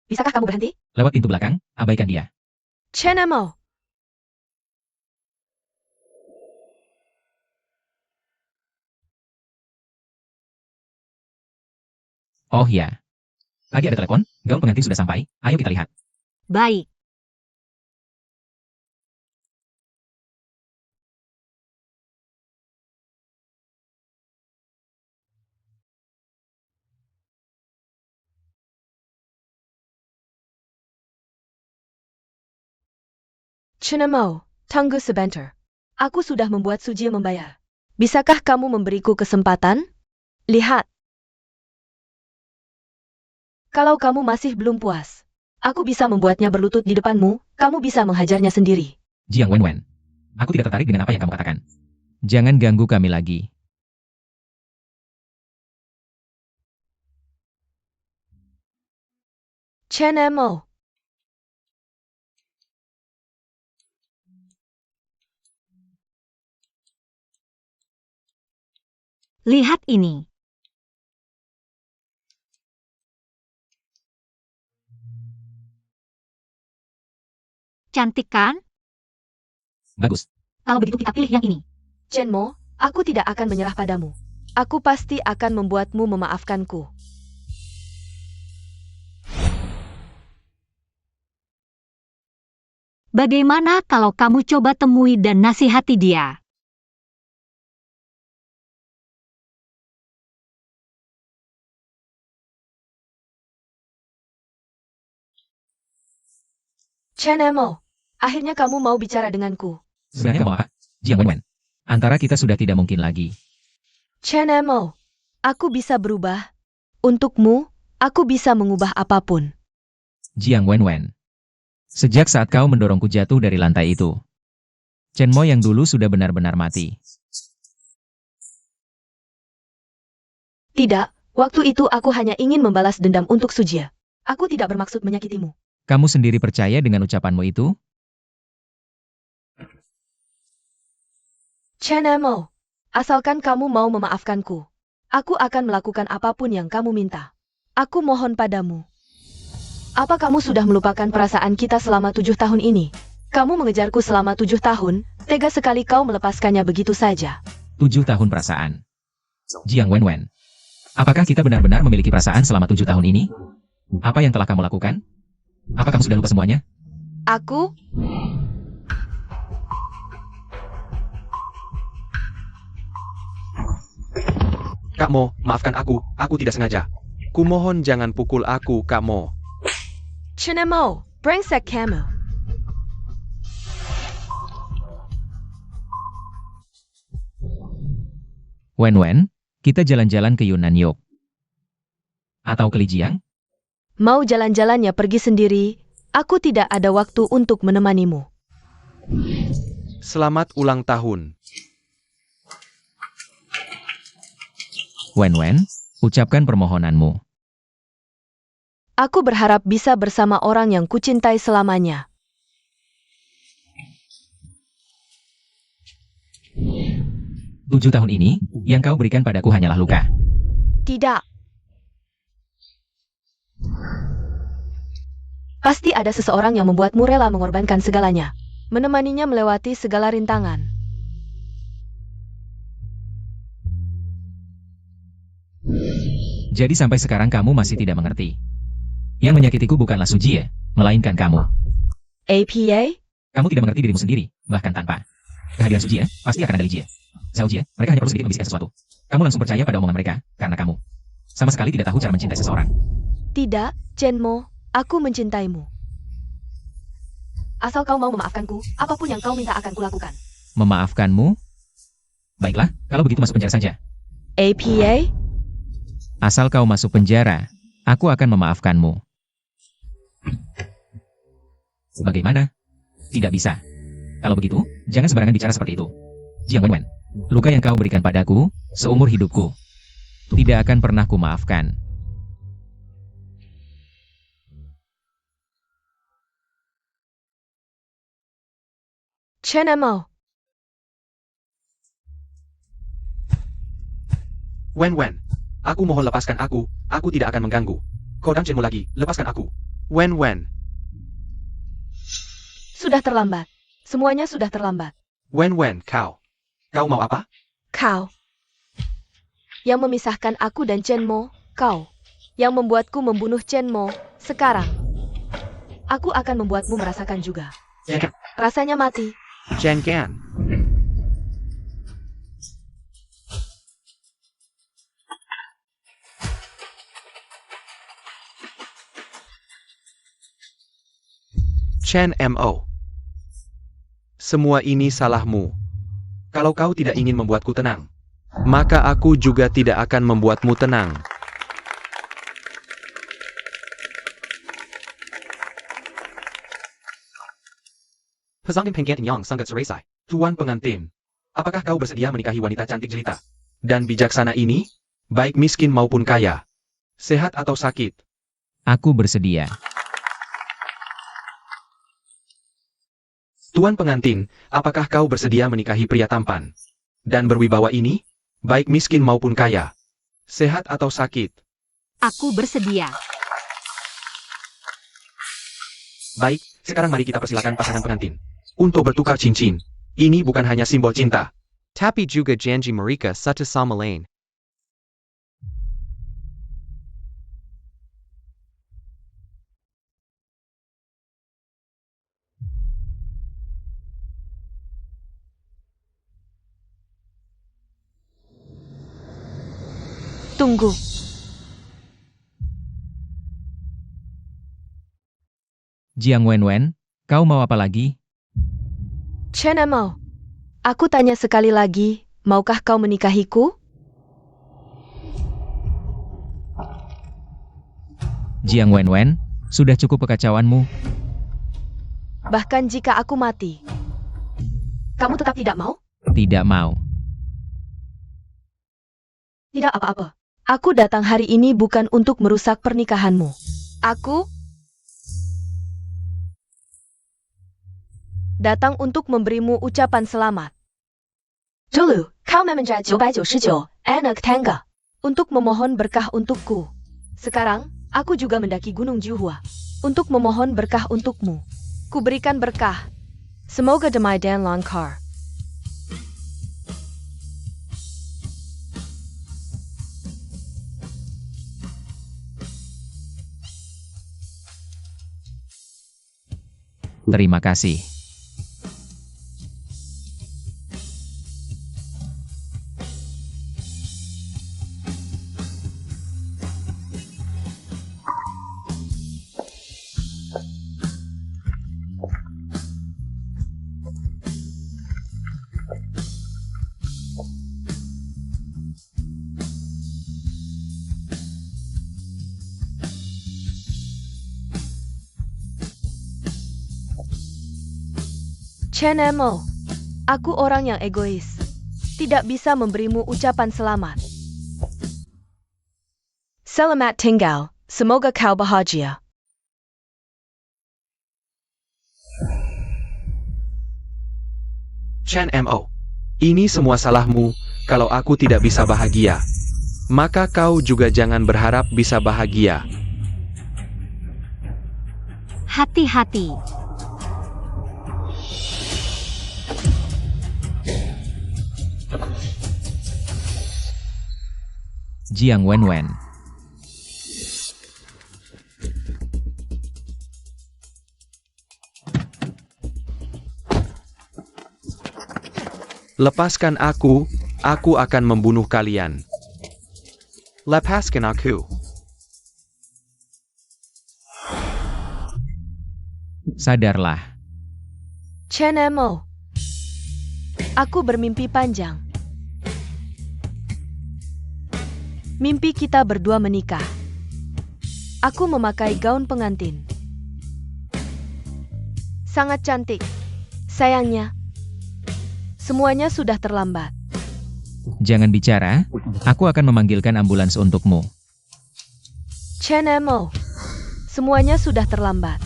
Bisakah kamu berhenti? Lewat pintu belakang, abaikan dia. Chenmo. Oh ya. Lagi ada telepon, gaun pengantin sudah sampai, ayo kita lihat. Baik. Chenmo, tunggu sebentar. Aku sudah membuat Suje membayar. Bisakah kamu memberiku kesempatan? Lihat. Kalau kamu masih belum puas, aku bisa membuatnya berlutut di depanmu, kamu bisa menghajarnya sendiri. Jiang Wenwen. Aku tidak tertarik dengan apa yang kamu katakan. Jangan ganggu kami lagi. Chenmo. Lihat ini. Cantik kan? Bagus. Kalau begitu kita pilih yang ini. Chenmo, aku tidak akan menyerah padamu. Aku pasti akan membuatmu memaafkanku. Bagaimana kalau kamu coba temui dan nasihati dia? Chenmo, akhirnya kamu mau bicara denganku. Sebenarnya mau apa? Jiang Wenwen. Antara kita sudah tidak mungkin lagi. Chenmo, aku bisa berubah. Untukmu, aku bisa mengubah apapun. Jiang Wenwen. Sejak saat kau mendorongku jatuh dari lantai itu, Chenmo yang dulu sudah benar-benar mati. Tidak, waktu itu aku hanya ingin membalas dendam untuk Suje. Aku tidak bermaksud menyakitimu. Kamu sendiri percaya dengan ucapanmu itu? Chenmo, asalkan kamu mau memaafkanku, aku akan melakukan apapun yang kamu minta. Aku mohon padamu. Apa kamu sudah melupakan perasaan kita selama 7 tahun ini? Kamu mengejarku selama 7 tahun, tega sekali kau melepaskannya begitu saja. 7 tahun perasaan. Jiang Wenwen. Apakah kita benar-benar memiliki perasaan selama 7 tahun ini? Apa yang telah kamu lakukan? Apa kamu sudah lupa semuanya? Aku? Kak Mo, maafkan aku tidak sengaja. Kumohon jangan pukul aku, Kak Mo. Chenmo, brengsek kamu. Wenwen, Kita jalan-jalan ke Yunnan yuk. Atau ke Lijiang? Mau jalan-jalan ya pergi sendiri. Aku tidak ada waktu untuk menemanimu. Selamat ulang tahun. Wen, ucapkan permohonanmu. Aku berharap bisa bersama orang yang kucintai selamanya. 7 tahun ini, yang kau berikan padaku hanyalah luka. Tidak. Pasti ada seseorang yang membuatmu rela mengorbankan segalanya. Menemaninya melewati segala rintangan. Jadi sampai sekarang kamu masih tidak mengerti. Yang menyakitiku bukanlah Sujie, melainkan kamu. APA? Kamu tidak mengerti dirimu sendiri, bahkan tanpa kehadiran Sujie, pasti akan ada Lijie. Xiaojie, mereka hanya perlu sedikit membisikkan sesuatu. Kamu langsung percaya pada omongan mereka, karena kamu sama sekali tidak tahu cara mencintai seseorang. Tidak, Chenmo. Aku mencintaimu. Asal kau mau memaafkanku, apapun yang kau minta akan kulakukan. Memaafkanmu? Baiklah, kalau begitu masuk penjara saja. APA? Asal kau masuk penjara, aku akan memaafkanmu. Bagaimana? Tidak bisa. Kalau begitu, jangan sembarangan bicara seperti itu. Jiang Wenwen, luka yang kau berikan padaku, seumur hidupku, tidak akan pernah kumaafkan. Chenmo. Wen, aku mohon lepaskan aku tidak akan mengganggu. Kodang Chenmo lagi, lepaskan aku. Wen. Sudah terlambat. Semuanya sudah terlambat. Wen, kau mau apa? Kau. Yang memisahkan aku dan Chenmo, kau. Yang membuatku membunuh Chenmo, sekarang. Aku akan membuatmu merasakan juga. Rasanya mati. Chen Gan. Chen Mo. Semua ini salahmu. Kalau kau tidak ingin membuatku tenang, maka aku juga tidak akan membuatmu tenang. Pesangin Pengkian Yang Sangat Seresai. Tuan pengantin, apakah kau bersedia menikahi wanita cantik jelita dan bijaksana ini, baik miskin maupun kaya, sehat atau sakit? Aku bersedia. Tuan pengantin, apakah kau bersedia menikahi pria tampan dan berwibawa ini, baik miskin maupun kaya, sehat atau sakit? Aku bersedia. Baik, sekarang mari kita persilakan pasangan pengantin untuk bertukar cincin. Ini bukan hanya simbol cinta, tapi juga janji mereka satu sama lain. Tunggu. Jiang Wenwen, kau mau apa lagi? Chenmo. Aku tanya sekali lagi, maukah kau menikahiku? Jiang Wenwen, sudah cukup kekacauanmu. Bahkan jika aku mati. Kamu tetap tidak mau? Tidak mau. Tidak apa-apa. Aku datang hari ini bukan untuk merusak pernikahanmu. Aku datang untuk memberimu ucapan selamat. Dulu, kau memanjat 999 anak tangga untuk memohon berkah untukku. Sekarang, aku juga mendaki Gunung Juhua untuk memohon berkah untukmu. Kuberikan berkah. Semoga damai dan lancar. Terima kasih. Chen Emo, aku orang yang egois. Tidak bisa memberimu ucapan selamat. Selamat tinggal, semoga kau bahagia. Chen Mo, ini semua salahmu. Kalau aku tidak bisa bahagia, maka kau juga jangan berharap bisa bahagia. Hati-hati. Jiang Wenwen. Lepaskan aku akan membunuh kalian. Lepaskan aku. Sadarlah. Chen Emo, aku bermimpi panjang. Mimpi kita berdua menikah. Aku memakai gaun pengantin. Sangat cantik. Sayangnya, semuanya sudah terlambat. Jangan bicara, aku akan memanggilkan ambulans untukmu. Chen Emo, semuanya sudah terlambat.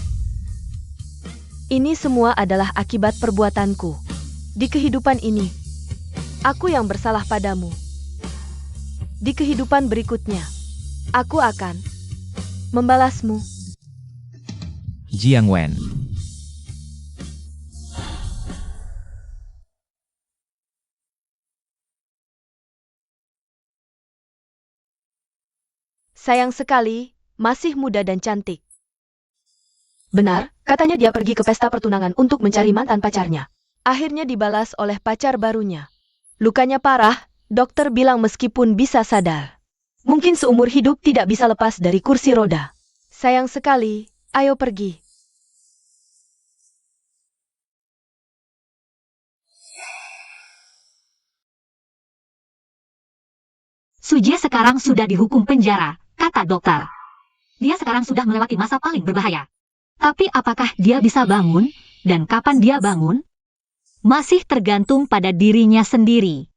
Ini semua adalah akibat perbuatanku. Di kehidupan ini, aku yang bersalah padamu. Di kehidupan berikutnya, aku akan membalasmu. Jiang Wen. Sayang sekali, masih muda dan cantik. Benar, katanya dia pergi ke pesta pertunangan untuk mencari mantan pacarnya. Akhirnya dibalas oleh pacar barunya. Lukanya parah, dokter bilang meskipun bisa sadar, mungkin seumur hidup tidak bisa lepas dari kursi roda. Sayang sekali, ayo pergi. Sujie sekarang sudah dihukum penjara, kata dokter. Dia sekarang sudah melewati masa paling berbahaya. Tapi apakah dia bisa bangun, dan kapan dia bangun? Masih tergantung pada dirinya sendiri.